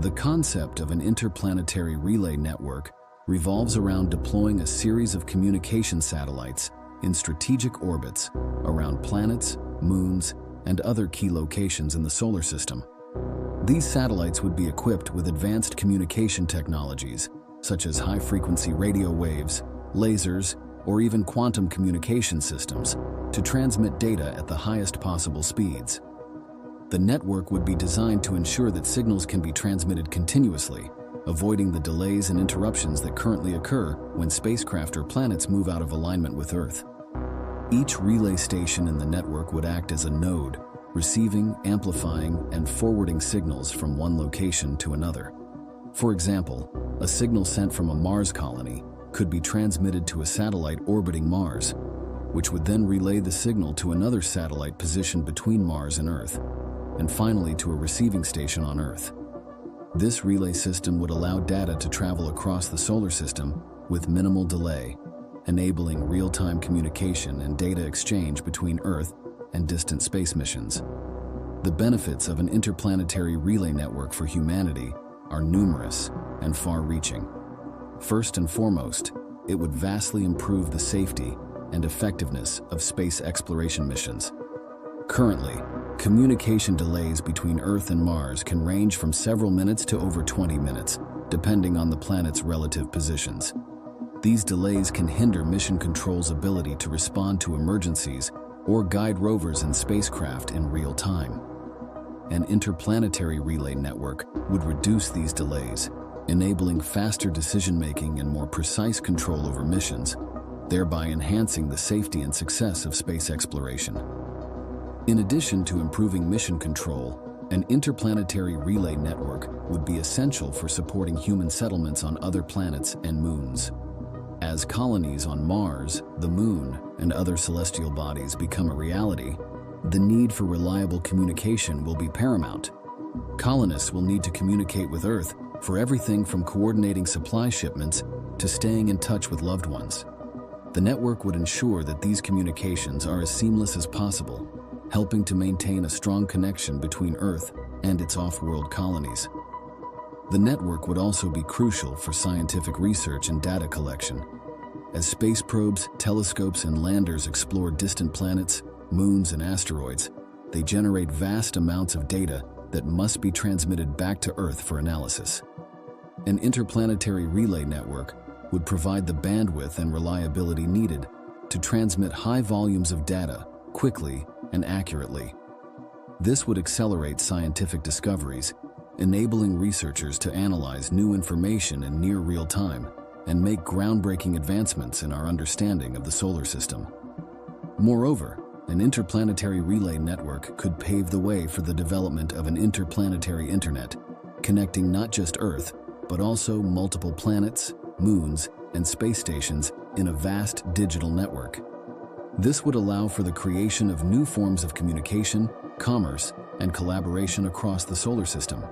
The concept of an interplanetary relay network revolves around deploying a series of communication satellites in strategic orbits around planets, moons, and other key locations in the solar system. These satellites would be equipped with advanced communication technologies, such as high-frequency radio waves, lasers, or even quantum communication systems, to transmit data at the highest possible speeds. The network would be designed to ensure that signals can be transmitted continuously, avoiding the delays and interruptions that currently occur when spacecraft or planets move out of alignment with Earth. Each relay station in the network would act as a node, receiving, amplifying, and forwarding signals from one location to another. For example, a signal sent from a Mars colony could be transmitted to a satellite orbiting Mars, which would then relay the signal to another satellite positioned between Mars and Earth, and finally to a receiving station on Earth. This relay system would allow data to travel across the solar system with minimal delay, enabling real-time communication and data exchange between Earth and distant space missions. The benefits of an interplanetary relay network for humanity are numerous and far-reaching. First and foremost, it would vastly improve the safety and effectiveness of space exploration missions. Currently, communication delays between Earth and Mars can range from several minutes to over 20 minutes, depending on the planet's relative positions. These delays can hinder mission control's ability to respond to emergencies or guide rovers and spacecraft in real time. An interplanetary relay network would reduce these delays, enabling faster decision-making and more precise control over missions, thereby enhancing the safety and success of space exploration. In addition to improving mission control, an interplanetary relay network would be essential for supporting human settlements on other planets and moons. As colonies on Mars, the Moon, and other celestial bodies become a reality, the need for reliable communication will be paramount. Colonists will need to communicate with Earth for everything from coordinating supply shipments to staying in touch with loved ones. The network would ensure that these communications are as seamless as possible, helping to maintain a strong connection between Earth and its off-world colonies. The network would also be crucial for scientific research and data collection. As space probes, telescopes, and landers explore distant planets, moons, and asteroids, they generate vast amounts of data that must be transmitted back to Earth for analysis. An interplanetary relay network would provide the bandwidth and reliability needed to transmit high volumes of data quickly and accurately. This would accelerate scientific discoveries, enabling researchers to analyze new information in near real time and make groundbreaking advancements in our understanding of the solar system. Moreover, an interplanetary relay network could pave the way for the development of an interplanetary internet, connecting not just Earth, but also multiple planets, moons, and space stations in a vast digital network. This would allow for the creation of new forms of communication, commerce, and collaboration across the solar system.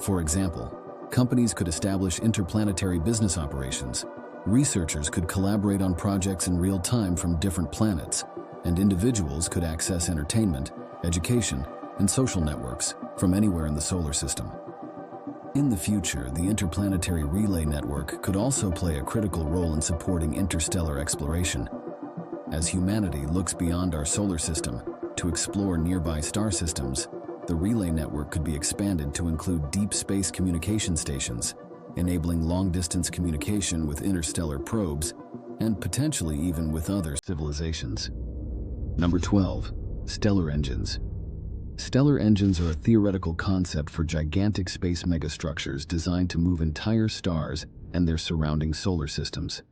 For example, companies could establish interplanetary business operations, researchers could collaborate on projects in real time from different planets, and individuals could access entertainment, education, and social networks from anywhere in the solar system. In the future, the interplanetary relay network could also play a critical role in supporting interstellar exploration. As humanity looks beyond our solar system to explore nearby star systems, the relay network could be expanded to include deep space communication stations, enabling long-distance communication with interstellar probes and potentially even with other civilizations. Number 12. Stellar engines. Stellar engines are a theoretical concept for gigantic space megastructures designed to move entire stars and their surrounding solar systems.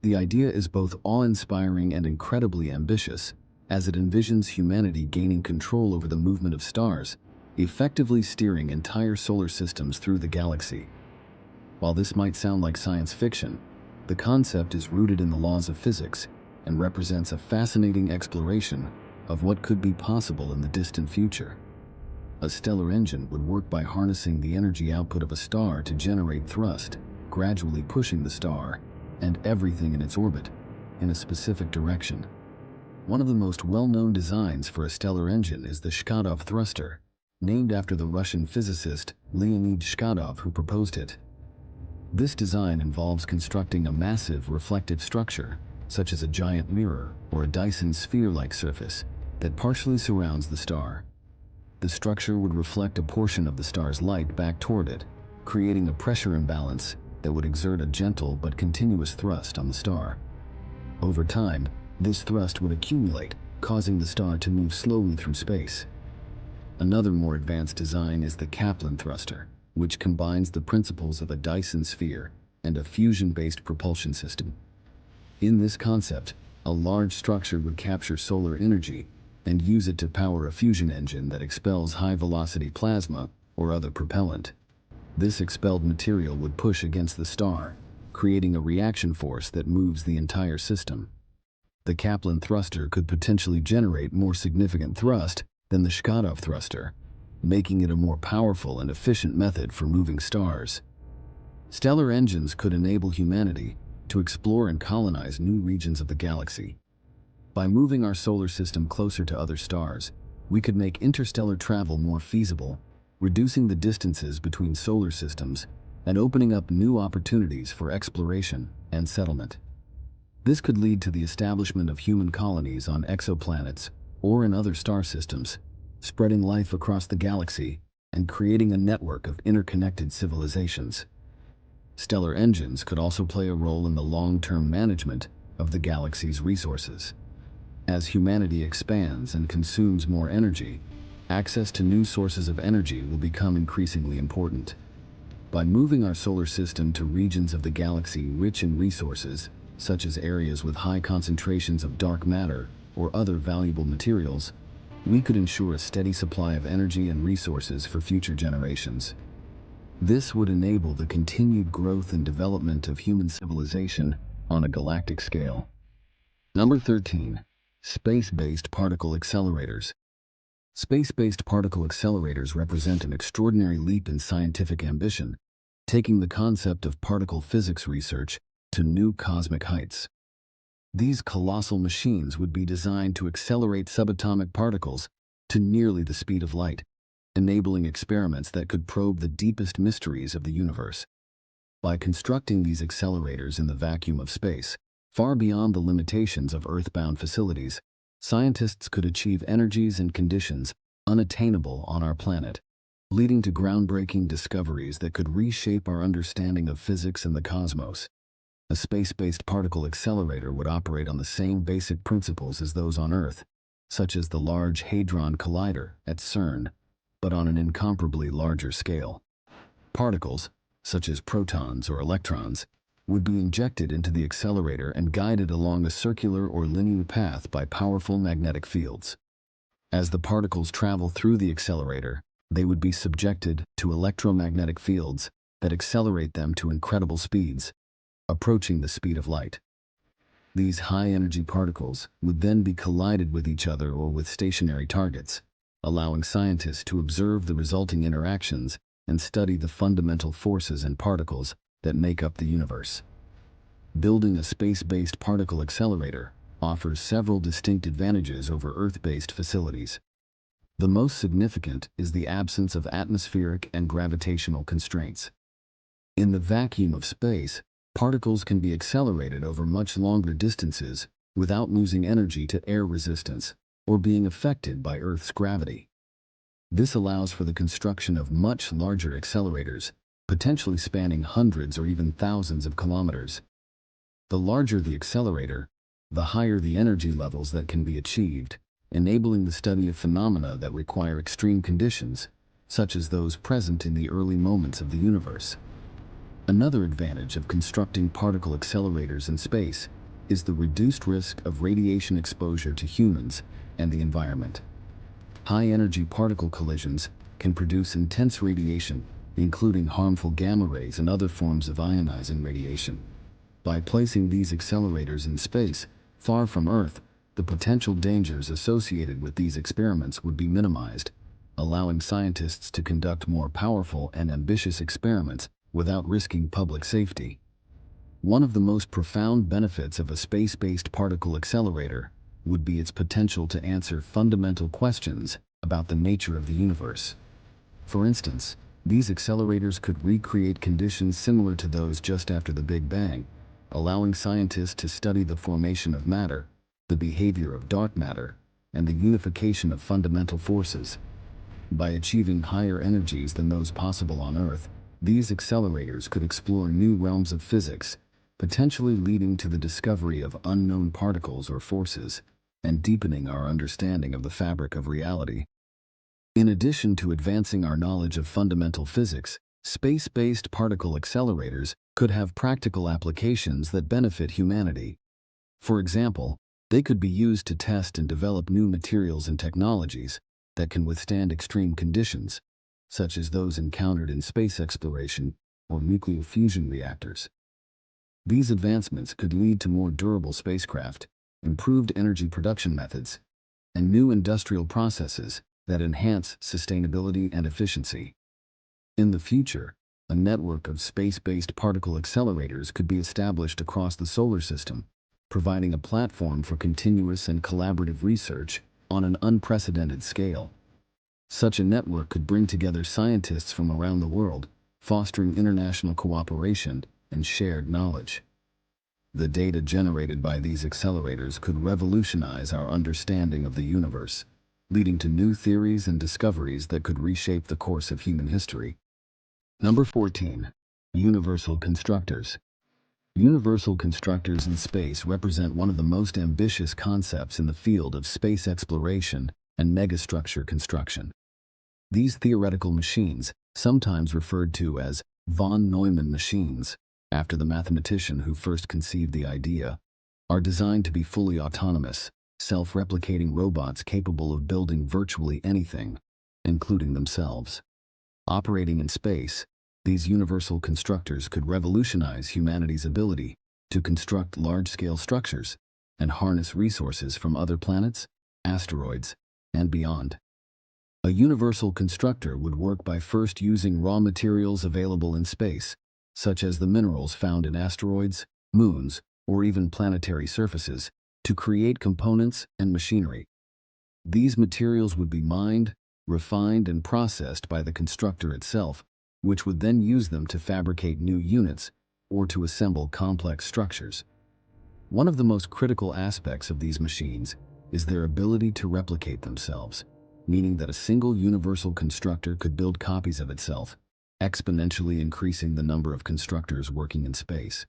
The idea is both awe-inspiring and incredibly ambitious, as it envisions humanity gaining control over the movement of stars, effectively steering entire solar systems through the galaxy. While this might sound like science fiction, the concept is rooted in the laws of physics and represents a fascinating exploration of what could be possible in the distant future. A stellar engine would work by harnessing the energy output of a star to generate thrust, gradually pushing the star and everything in its orbit in a specific direction. One of the most well-known designs for a stellar engine is the Shkadov thruster, named after the Russian physicist Leonid Shkadov who proposed it. This design involves constructing a massive reflective structure, such as a giant mirror or a Dyson sphere-like surface, that partially surrounds the star. The structure would reflect a portion of the star's light back toward it, creating a pressure imbalance that would exert a gentle but continuous thrust on the star. Over time, this thrust would accumulate, causing the star to move slowly through space. Another more advanced design is the Kaplan thruster, which combines the principles of a Dyson sphere and a fusion-based propulsion system. In this concept, a large structure would capture solar energy and use it to power a fusion engine that expels high-velocity plasma or other propellant. This expelled material would push against the star, creating a reaction force that moves the entire system. The Kaplan thruster could potentially generate more significant thrust than the Shkadov thruster, making it a more powerful and efficient method for moving stars. Stellar engines could enable humanity to explore and colonize new regions of the galaxy. By moving our solar system closer to other stars, we could make interstellar travel more feasible, reducing the distances between solar systems and opening up new opportunities for exploration and settlement. This could lead to the establishment of human colonies on exoplanets or in other star systems, spreading life across the galaxy and creating a network of interconnected civilizations. Stellar engines could also play a role in the long-term management of the galaxy's resources. As humanity expands and consumes more energy, access to new sources of energy will become increasingly important. By moving our solar system to regions of the galaxy rich in resources, such as areas with high concentrations of dark matter or other valuable materials, we could ensure a steady supply of energy and resources for future generations. This would enable the continued growth and development of human civilization on a galactic scale. Number 13. Space-based particle accelerators. Space-based particle accelerators represent an extraordinary leap in scientific ambition, taking the concept of particle physics research to new cosmic heights. These colossal machines would be designed to accelerate subatomic particles to nearly the speed of light, enabling experiments that could probe the deepest mysteries of the universe. By constructing these accelerators in the vacuum of space, far beyond the limitations of Earth-bound facilities, scientists could achieve energies and conditions unattainable on our planet, leading to groundbreaking discoveries that could reshape our understanding of physics and the cosmos. A space-based particle accelerator would operate on the same basic principles as those on Earth, such as the Large Hadron Collider at CERN, but on an incomparably larger scale. Particles, such as protons or electrons, would be injected into the accelerator and guided along a circular or linear path by powerful magnetic fields. As the particles travel through the accelerator, they would be subjected to electromagnetic fields that accelerate them to incredible speeds, approaching the speed of light. These high-energy particles would then be collided with each other or with stationary targets, allowing scientists to observe the resulting interactions and study the fundamental forces and particles that make up the universe. Building a space-based particle accelerator offers several distinct advantages over Earth-based facilities. The most significant is the absence of atmospheric and gravitational constraints. In the vacuum of space, particles can be accelerated over much longer distances without losing energy to air resistance or being affected by Earth's gravity. This allows for the construction of much larger accelerators, potentially spanning hundreds or even thousands of kilometers. The larger the accelerator, the higher the energy levels that can be achieved, enabling the study of phenomena that require extreme conditions, such as those present in the early moments of the universe. Another advantage of constructing particle accelerators in space is the reduced risk of radiation exposure to humans and the environment. High-energy particle collisions can produce intense radiation, including harmful gamma rays and other forms of ionizing radiation. By placing these accelerators in space, far from Earth, the potential dangers associated with these experiments would be minimized, allowing scientists to conduct more powerful and ambitious experiments without risking public safety. One of the most profound benefits of a space-based particle accelerator would be its potential to answer fundamental questions about the nature of the universe. For instance, these accelerators could recreate conditions similar to those just after the Big Bang, allowing scientists to study the formation of matter, the behavior of dark matter, and the unification of fundamental forces. By achieving higher energies than those possible on Earth, these accelerators could explore new realms of physics, potentially leading to the discovery of unknown particles or forces, and deepening our understanding of the fabric of reality. In addition to advancing our knowledge of fundamental physics, space-based particle accelerators could have practical applications that benefit humanity. For example, they could be used to test and develop new materials and technologies that can withstand extreme conditions, such as those encountered in space exploration or nuclear fusion reactors. These advancements could lead to more durable spacecraft, improved energy production methods, and new industrial processes that enhance sustainability and efficiency. In the future, a network of space-based particle accelerators could be established across the solar system, providing a platform for continuous and collaborative research on an unprecedented scale. Such a network could bring together scientists from around the world, fostering international cooperation and shared knowledge. The data generated by these accelerators could revolutionize our understanding of the universe, leading to new theories and discoveries that could reshape the course of human history. Number 14. Universal constructors. Universal constructors in space represent one of the most ambitious concepts in the field of space exploration and megastructure construction. These theoretical machines, sometimes referred to as von Neumann machines, after the mathematician who first conceived the idea, are designed to be fully autonomous, self-replicating robots capable of building virtually anything, including themselves. Operating in space, these universal constructors could revolutionize humanity's ability to construct large-scale structures and harness resources from other planets, asteroids, and beyond. A universal constructor would work by first using raw materials available in space, such as the minerals found in asteroids, moons, or even planetary surfaces, to create components and machinery. These materials would be mined, refined, and processed by the constructor itself, which would then use them to fabricate new units or to assemble complex structures. One of the most critical aspects of these machines is their ability to replicate themselves, meaning that a single universal constructor could build copies of itself, exponentially increasing the number of constructors working in space.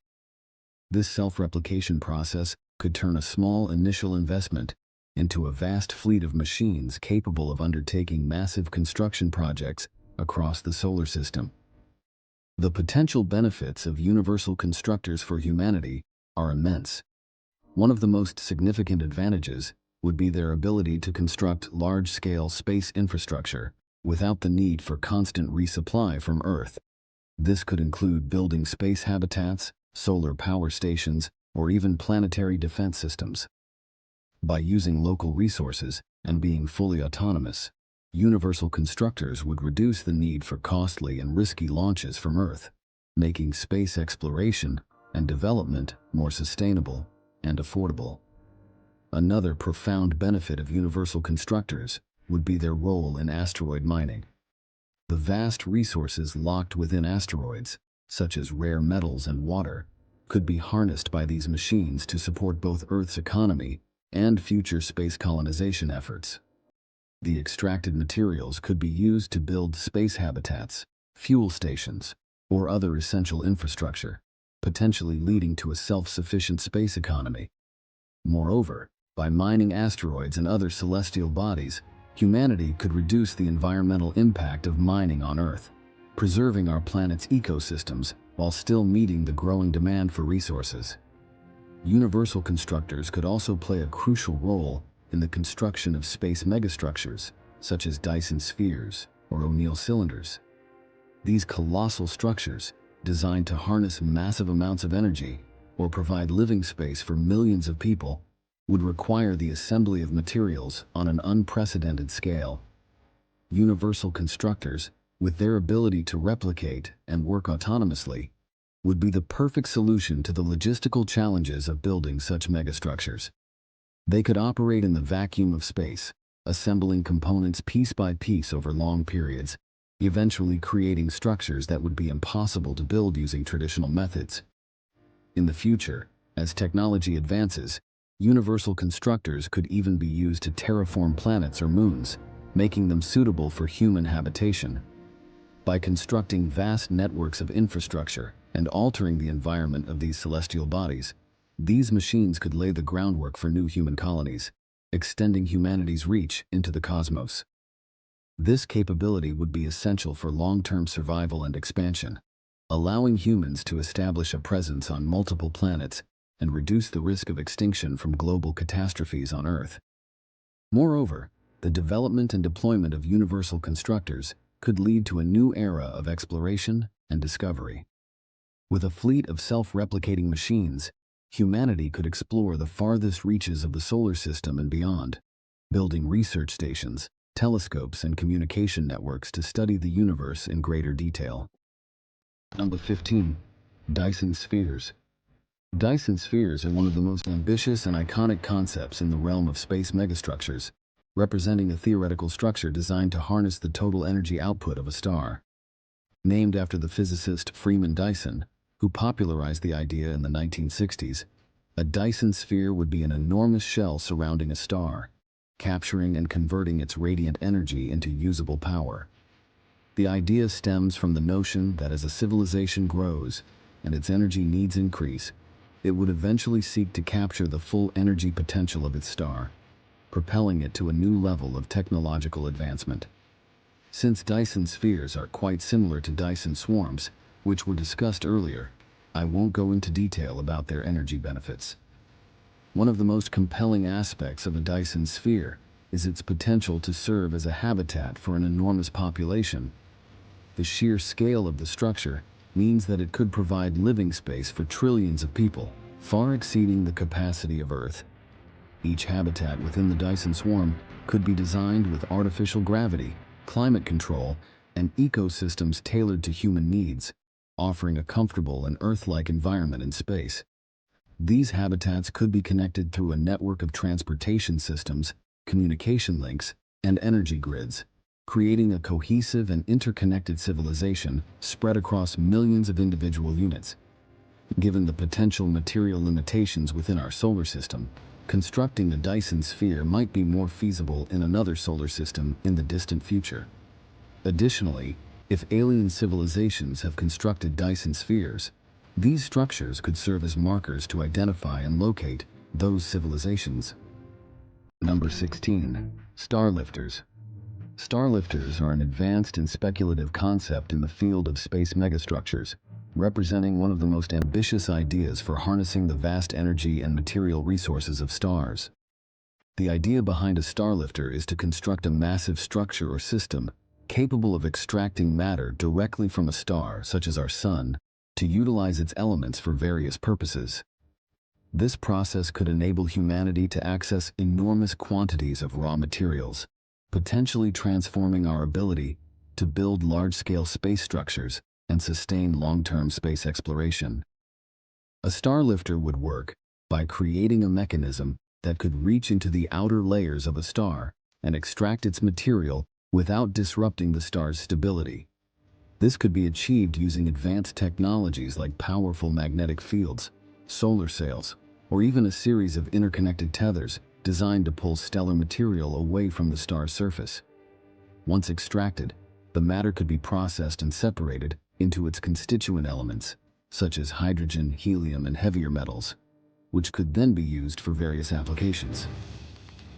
This self-replication process could turn a small initial investment into a vast fleet of machines capable of undertaking massive construction projects across the solar system. The potential benefits of universal constructors for humanity are immense. One of the most significant advantages would be their ability to construct large-scale space infrastructure without the need for constant resupply from Earth. This could include building space habitats, solar power stations, or even planetary defense systems. By using local resources and being fully autonomous, universal constructors would reduce the need for costly and risky launches from Earth, making space exploration and development more sustainable and affordable. Another profound benefit of universal constructors would be their role in asteroid mining. The vast resources locked within asteroids, such as rare metals and water, could be harnessed by these machines to support both Earth's economy and future space colonization efforts. The extracted materials could be used to build space habitats, fuel stations, or other essential infrastructure, potentially leading to a self-sufficient space economy. Moreover, by mining asteroids and other celestial bodies, humanity could reduce the environmental impact of mining on Earth, preserving our planet's ecosystems while still meeting the growing demand for resources. Universal constructors could also play a crucial role in the construction of space megastructures, such as Dyson spheres or O'Neill cylinders. These colossal structures, designed to harness massive amounts of energy or provide living space for millions of people, would require the assembly of materials on an unprecedented scale. Universal constructors, with their ability to replicate and work autonomously, would be the perfect solution to the logistical challenges of building such megastructures. They could operate in the vacuum of space, assembling components piece by piece over long periods, eventually creating structures that would be impossible to build using traditional methods. In the future, as technology advances, universal constructors could even be used to terraform planets or moons, making them suitable for human habitation. By constructing vast networks of infrastructure and altering the environment of these celestial bodies, these machines could lay the groundwork for new human colonies, extending humanity's reach into the cosmos. This capability would be essential for long-term survival and expansion, allowing humans to establish a presence on multiple planets and reduce the risk of extinction from global catastrophes on Earth. Moreover, the development and deployment of universal constructors could lead to a new era of exploration and discovery. With a fleet of self-replicating machines, humanity could explore the farthest reaches of the solar system and beyond, building research stations, telescopes, and communication networks to study the universe in greater detail. Number 15. Dyson spheres. Dyson spheres are one of the most ambitious and iconic concepts in the realm of space megastructures, representing a theoretical structure designed to harness the total energy output of a star. Named after the physicist Freeman Dyson, who popularized the idea in the 1960s, a Dyson sphere would be an enormous shell surrounding a star, capturing and converting its radiant energy into usable power. The idea stems from the notion that as a civilization grows and its energy needs increase, it would eventually seek to capture the full energy potential of its star, propelling it to a new level of technological advancement. Since Dyson spheres are quite similar to Dyson swarms, which were discussed earlier, I won't go into detail about their energy benefits. One of the most compelling aspects of a Dyson sphere is its potential to serve as a habitat for an enormous population. The sheer scale of the structure means that it could provide living space for trillions of people, far exceeding the capacity of Earth. Each habitat within the Dyson swarm could be designed with artificial gravity, climate control, and ecosystems tailored to human needs, offering a comfortable and Earth-like environment in space. These habitats could be connected through a network of transportation systems, communication links, and energy grids, creating a cohesive and interconnected civilization spread across millions of individual units. Given the potential material limitations within our solar system, constructing a Dyson sphere might be more feasible in another solar system in the distant future. Additionally, if alien civilizations have constructed Dyson spheres, these structures could serve as markers to identify and locate those civilizations. Number 16. Starlifters. Starlifters are an advanced and speculative concept in the field of space megastructures, representing one of the most ambitious ideas for harnessing the vast energy and material resources of stars. The idea behind a starlifter is to construct a massive structure or system capable of extracting matter directly from a star, such as our Sun, to utilize its elements for various purposes. This process could enable humanity to access enormous quantities of raw materials, potentially transforming our ability to build large-scale space structures and sustain long-term space exploration. A starlifter would work by creating a mechanism that could reach into the outer layers of a star and extract its material without disrupting the star's stability. This could be achieved using advanced technologies like powerful magnetic fields, solar sails, or even a series of interconnected tethers designed to pull stellar material away from the star's surface. Once extracted, the matter could be processed and separated into its constituent elements, such as hydrogen, helium, and heavier metals, which could then be used for various applications.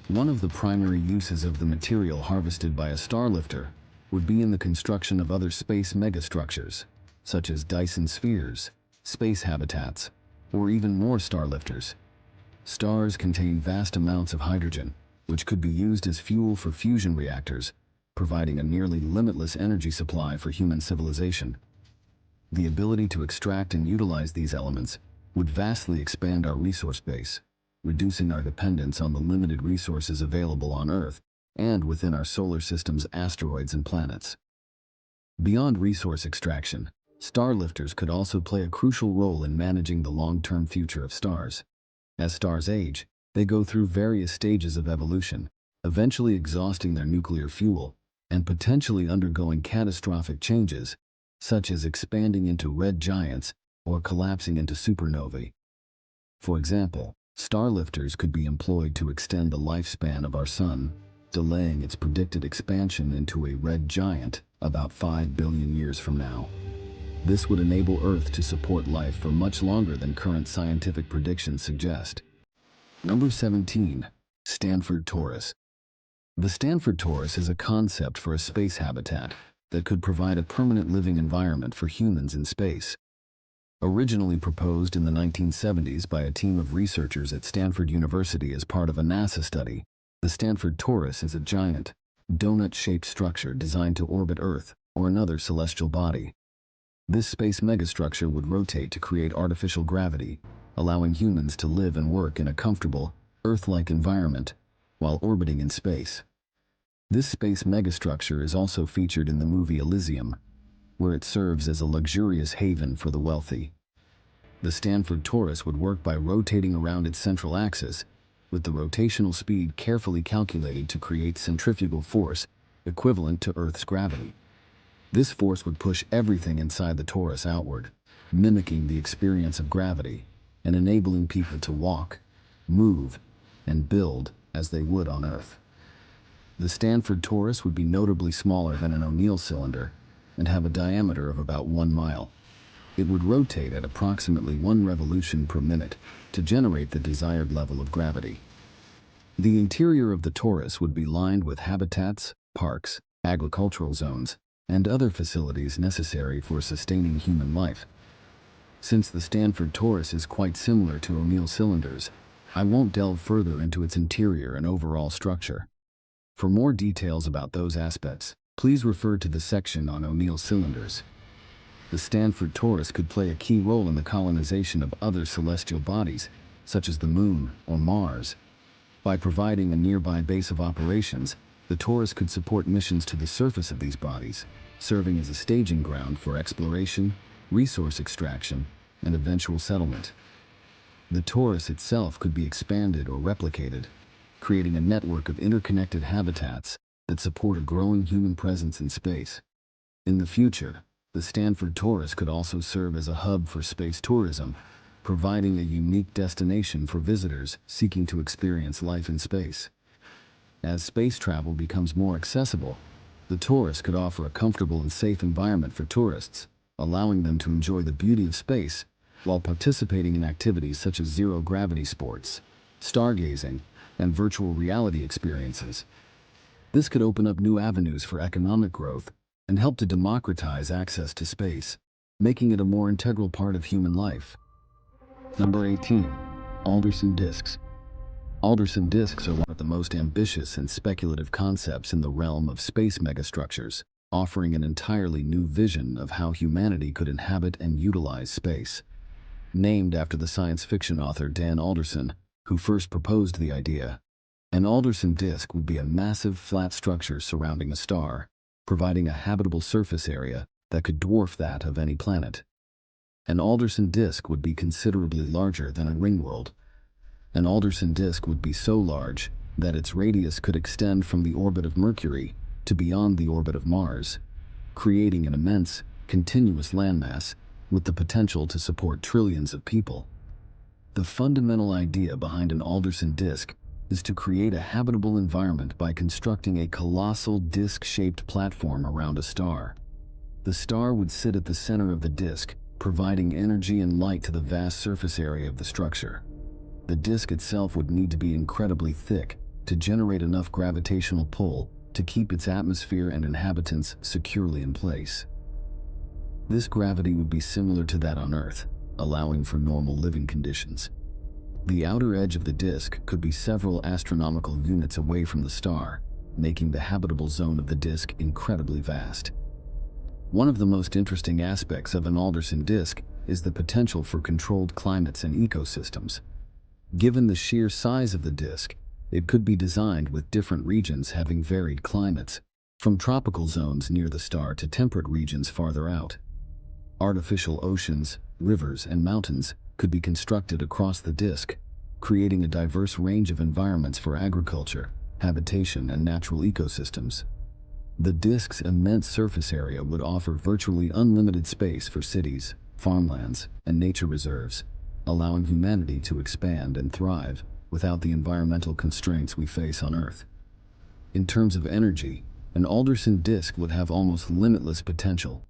One of the primary uses of the material harvested by a starlifter would be in the construction of other space megastructures, such as Dyson spheres, space habitats, or even more starlifters. Stars contain vast amounts of hydrogen, which could be used as fuel for fusion reactors, providing a nearly limitless energy supply for human civilization. The ability to extract and utilize these elements would vastly expand our resource base, reducing our dependence on the limited resources available on Earth and within our solar system's asteroids and planets. Beyond resource extraction, starlifters could also play a crucial role in managing the long-term future of stars. As stars age, they go through various stages of evolution, eventually exhausting their nuclear fuel and potentially undergoing catastrophic changes, such as expanding into red giants or collapsing into supernovae. For example, starlifters could be employed to extend the lifespan of our Sun, delaying its predicted expansion into a red giant about 5 billion years from now. This would enable Earth to support life for much longer than current scientific predictions suggest. Number 17. Stanford Torus. The Stanford Torus is a concept for a space habitat that could provide a permanent living environment for humans in space. Originally proposed in the 1970s by a team of researchers at Stanford University as part of a NASA study, the Stanford Torus is a giant, donut-shaped structure designed to orbit Earth or another celestial body. This space megastructure would rotate to create artificial gravity, allowing humans to live and work in a comfortable, Earth-like environment while orbiting in space. This space megastructure is also featured in the movie Elysium, where it serves as a luxurious haven for the wealthy. The Stanford Torus would work by rotating around its central axis, with the rotational speed carefully calculated to create centrifugal force equivalent to Earth's gravity. This force would push everything inside the torus outward, mimicking the experience of gravity and enabling people to walk, move, and build as they would on Earth. The Stanford Torus would be notably smaller than an O'Neill cylinder and have a diameter of about 1 mile. It would rotate at approximately 1 revolution per minute to generate the desired level of gravity. The interior of the torus would be lined with habitats, parks, agricultural zones, and other facilities necessary for sustaining human life. Since the Stanford Torus is quite similar to O'Neill cylinders, I won't delve further into its interior and overall structure. For more details about those aspects, please refer to the section on O'Neill cylinders. The Stanford Torus could play a key role in the colonization of other celestial bodies, such as the Moon or Mars. By providing a nearby base of operations, the Torus could support missions to the surface of these bodies, serving as a staging ground for exploration, resource extraction, and eventual settlement. The torus itself could be expanded or replicated, creating a network of interconnected habitats that support a growing human presence in space. In the future, the Stanford Torus could also serve as a hub for space tourism, providing a unique destination for visitors seeking to experience life in space. As space travel becomes more accessible, the Torus could offer a comfortable and safe environment for tourists, allowing them to enjoy the beauty of space while participating in activities such as zero-gravity sports, stargazing, and virtual reality experiences. This could open up new avenues for economic growth and help to democratize access to space, making it a more integral part of human life. Number 18. Alderson Disks. Alderson disks are one of the most ambitious and speculative concepts in the realm of space megastructures, offering an entirely new vision of how humanity could inhabit and utilize space. Named after the science fiction author Dan Alderson, who first proposed the idea, an Alderson disk would be a massive flat structure surrounding a star, providing a habitable surface area that could dwarf that of any planet. An Alderson disk would be considerably larger than a ringworld. An Alderson disk would be so large that its radius could extend from the orbit of Mercury to beyond the orbit of Mars, creating an immense, continuous landmass with the potential to support trillions of people. The fundamental idea behind an Alderson disk is to create a habitable environment by constructing a colossal disc-shaped platform around a star. The star would sit at the center of the disk, providing energy and light to the vast surface area of the structure. The disk itself would need to be incredibly thick to generate enough gravitational pull to keep its atmosphere and inhabitants securely in place. This gravity would be similar to that on Earth, allowing for normal living conditions. The outer edge of the disk could be several astronomical units away from the star, making the habitable zone of the disk incredibly vast. One of the most interesting aspects of an Alderson disk is the potential for controlled climates and ecosystems. Given the sheer size of the disk, It could be designed with different regions having varied climates, from tropical zones near the star to temperate regions farther out. Artificial oceans, rivers, and mountains could be constructed across the disk, creating a diverse range of environments for agriculture, habitation, and natural ecosystems. The disk's immense surface area would offer virtually unlimited space for cities, farmlands, and nature reserves, allowing humanity to expand and thrive without the environmental constraints we face on Earth. In terms of energy, an Alderson disk would have almost limitless potential.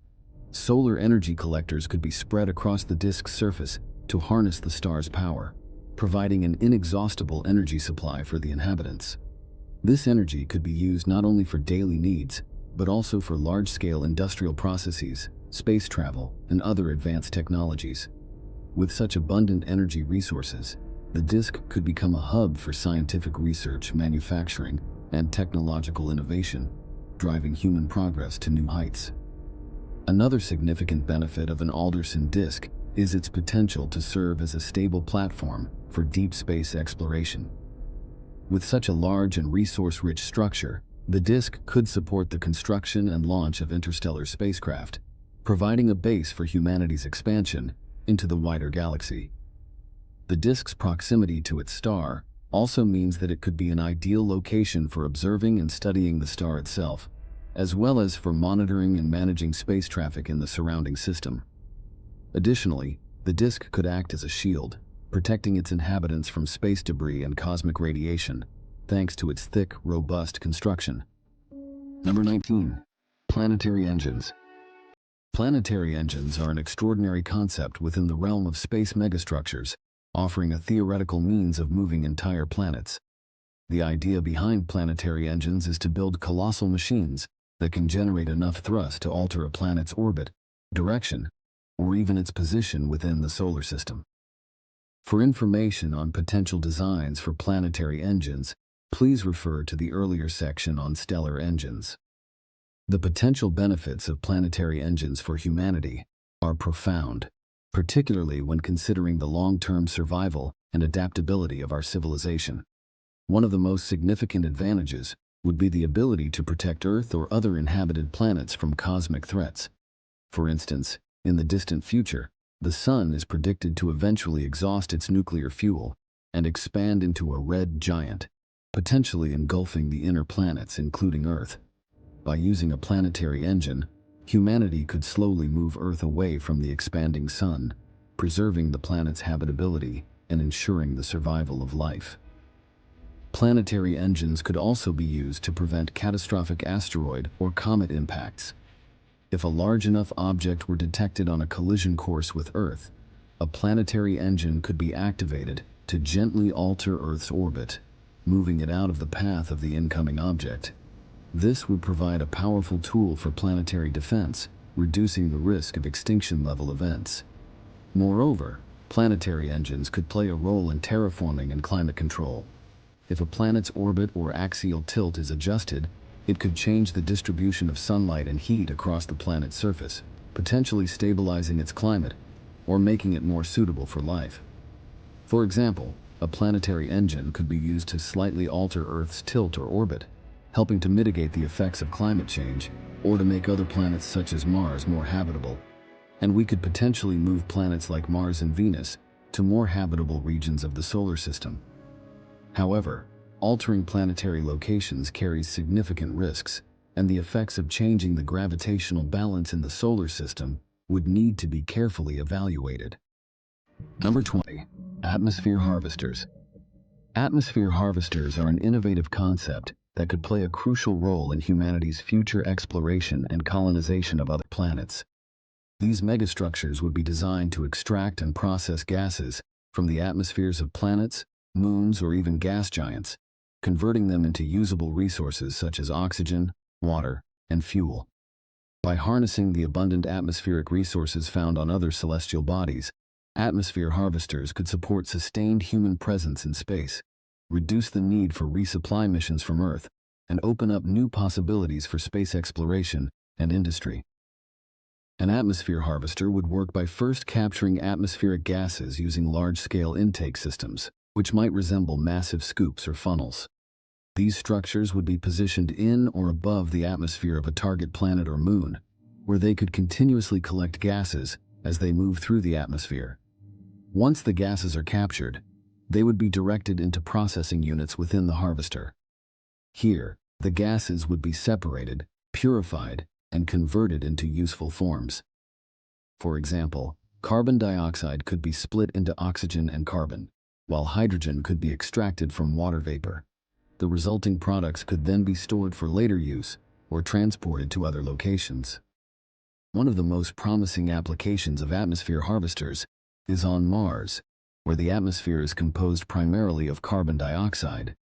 Solar energy collectors could be spread across the disk's surface to harness the star's power, providing an inexhaustible energy supply for the inhabitants. This energy could be used not only for daily needs, but also for large-scale industrial processes, space travel, and other advanced technologies. With such abundant energy resources, the disk could become a hub for scientific research, manufacturing, and technological innovation, driving human progress to new heights. Another significant benefit of an Alderson disk is its potential to serve as a stable platform for deep space exploration. With such a large and resource-rich structure, the disk could support the construction and launch of interstellar spacecraft, providing a base for humanity's expansion into the wider galaxy. The disk's proximity to its star also means that it could be an ideal location for observing and studying the star itself, as well as for monitoring and managing space traffic in the surrounding system. Additionally, the disk could act as a shield, protecting its inhabitants from space debris and cosmic radiation, thanks to its thick, robust construction. Number 19. Planetary engines. Planetary engines are an extraordinary concept within the realm of space megastructures, offering a theoretical means of moving entire planets. The idea behind planetary engines is to build colossal machines that can generate enough thrust to alter a planet's orbit, direction, or even its position within the solar system. For information on potential designs for planetary engines, please refer to the earlier section on stellar engines. The potential benefits of planetary engines for humanity are profound, particularly when considering the long-term survival and adaptability of our civilization. One of the most significant advantages would be the ability to protect Earth or other inhabited planets from cosmic threats. For instance, in the distant future, the Sun is predicted to eventually exhaust its nuclear fuel and expand into a red giant, potentially engulfing the inner planets, including Earth. By using a planetary engine, humanity could slowly move Earth away from the expanding Sun, preserving the planet's habitability and ensuring the survival of life. Planetary engines could also be used to prevent catastrophic asteroid or comet impacts. If a large enough object were detected on a collision course with Earth, a planetary engine could be activated to gently alter Earth's orbit, moving it out of the path of the incoming object. This would provide a powerful tool for planetary defense, reducing the risk of extinction-level events. Moreover, planetary engines could play a role in terraforming and climate control. If a planet's orbit or axial tilt is adjusted, it could change the distribution of sunlight and heat across the planet's surface, potentially stabilizing its climate or making it more suitable for life. For example, a planetary engine could be used to slightly alter Earth's tilt or orbit, helping to mitigate the effects of climate change or to make other planets such as Mars more habitable. And we could potentially move planets like Mars and Venus to more habitable regions of the solar system. However, altering planetary locations carries significant risks, and the effects of changing the gravitational balance in the solar system would need to be carefully evaluated. Number 20. Atmosphere harvesters. Atmosphere harvesters are an innovative concept that could play a crucial role in humanity's future exploration and colonization of other planets. These megastructures would be designed to extract and process gases from the atmospheres of planets, moons, or even gas giants, converting them into usable resources such as oxygen, water, and fuel. By harnessing the abundant atmospheric resources found on other celestial bodies, atmosphere harvesters could support sustained human presence in space, reduce the need for resupply missions from Earth, and open up new possibilities for space exploration and industry. An atmosphere harvester would work by first capturing atmospheric gases using large-scale intake systems, which might resemble massive scoops or funnels. These structures would be positioned in or above the atmosphere of a target planet or moon, where they could continuously collect gases as they move through the atmosphere. Once the gases are captured, they would be directed into processing units within the harvester. Here, the gases would be separated, purified, and converted into useful forms. For example, carbon dioxide could be split into oxygen and carbon, while hydrogen could be extracted from water vapor. The resulting products could then be stored for later use or transported to other locations. One of the most promising applications of atmosphere harvesters is on Mars, where the atmosphere is composed primarily of carbon dioxide.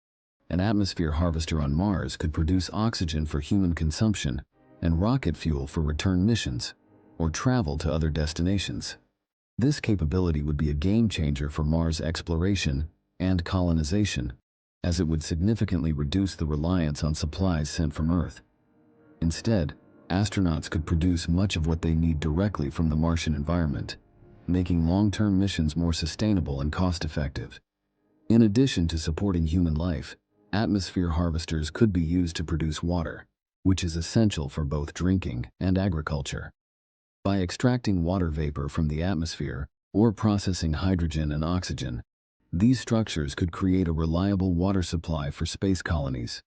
An atmosphere harvester on Mars could produce oxygen for human consumption and rocket fuel for return missions or travel to other destinations. This capability would be a game changer for Mars exploration and colonization, as it would significantly reduce the reliance on supplies sent from Earth. Instead, astronauts could produce much of what they need directly from the Martian environment, making long-term missions more sustainable and cost-effective. In addition to supporting human life, atmosphere harvesters could be used to produce water, which is essential for both drinking and agriculture. By extracting water vapor from the atmosphere or processing hydrogen and oxygen, these structures could create a reliable water supply for space colonies.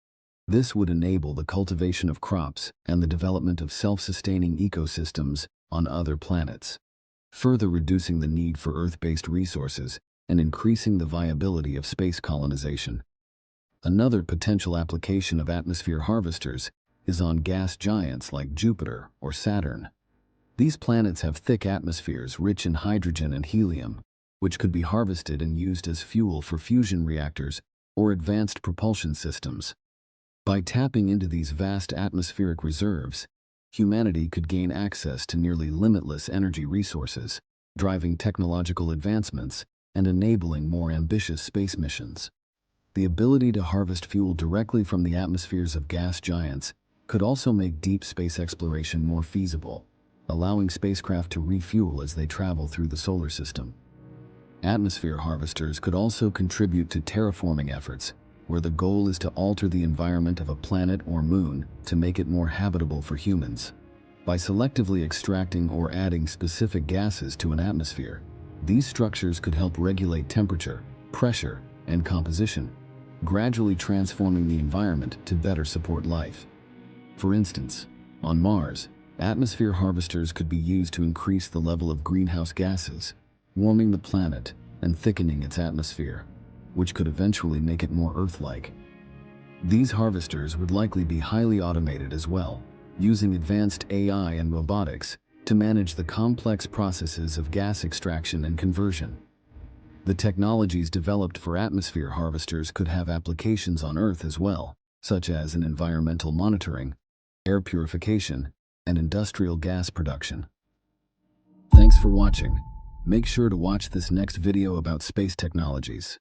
This would enable the cultivation of crops and the development of self-sustaining ecosystems on other planets, further reducing the need for Earth-based resources and increasing the viability of space colonization. Another potential application of atmosphere harvesters is on gas giants like Jupiter or Saturn. These planets have thick atmospheres rich in hydrogen and helium, which could be harvested and used as fuel for fusion reactors or advanced propulsion systems. By tapping into these vast atmospheric reserves, humanity could gain access to nearly limitless energy resources, driving technological advancements and enabling more ambitious space missions. The ability to harvest fuel directly from the atmospheres of gas giants could also make deep space exploration more feasible, allowing spacecraft to refuel as they travel through the solar system. Atmosphere harvesters could also contribute to terraforming efforts, where the goal is to alter the environment of a planet or moon to make it more habitable for humans. By selectively extracting or adding specific gases to an atmosphere, these structures could help regulate temperature, pressure, and composition, gradually transforming the environment to better support life. For instance, on Mars, atmosphere harvesters could be used to increase the level of greenhouse gases, warming the planet and thickening its atmosphere, which could eventually make it more Earth-like. These harvesters would likely be highly automated as well, using advanced AI and robotics to manage the complex processes of gas extraction and conversion. The technologies developed for atmosphere harvesters could have applications on Earth as well, such as in environmental monitoring, air purification, and industrial gas production. Thanks for watching. Make sure to watch this next video about space technologies.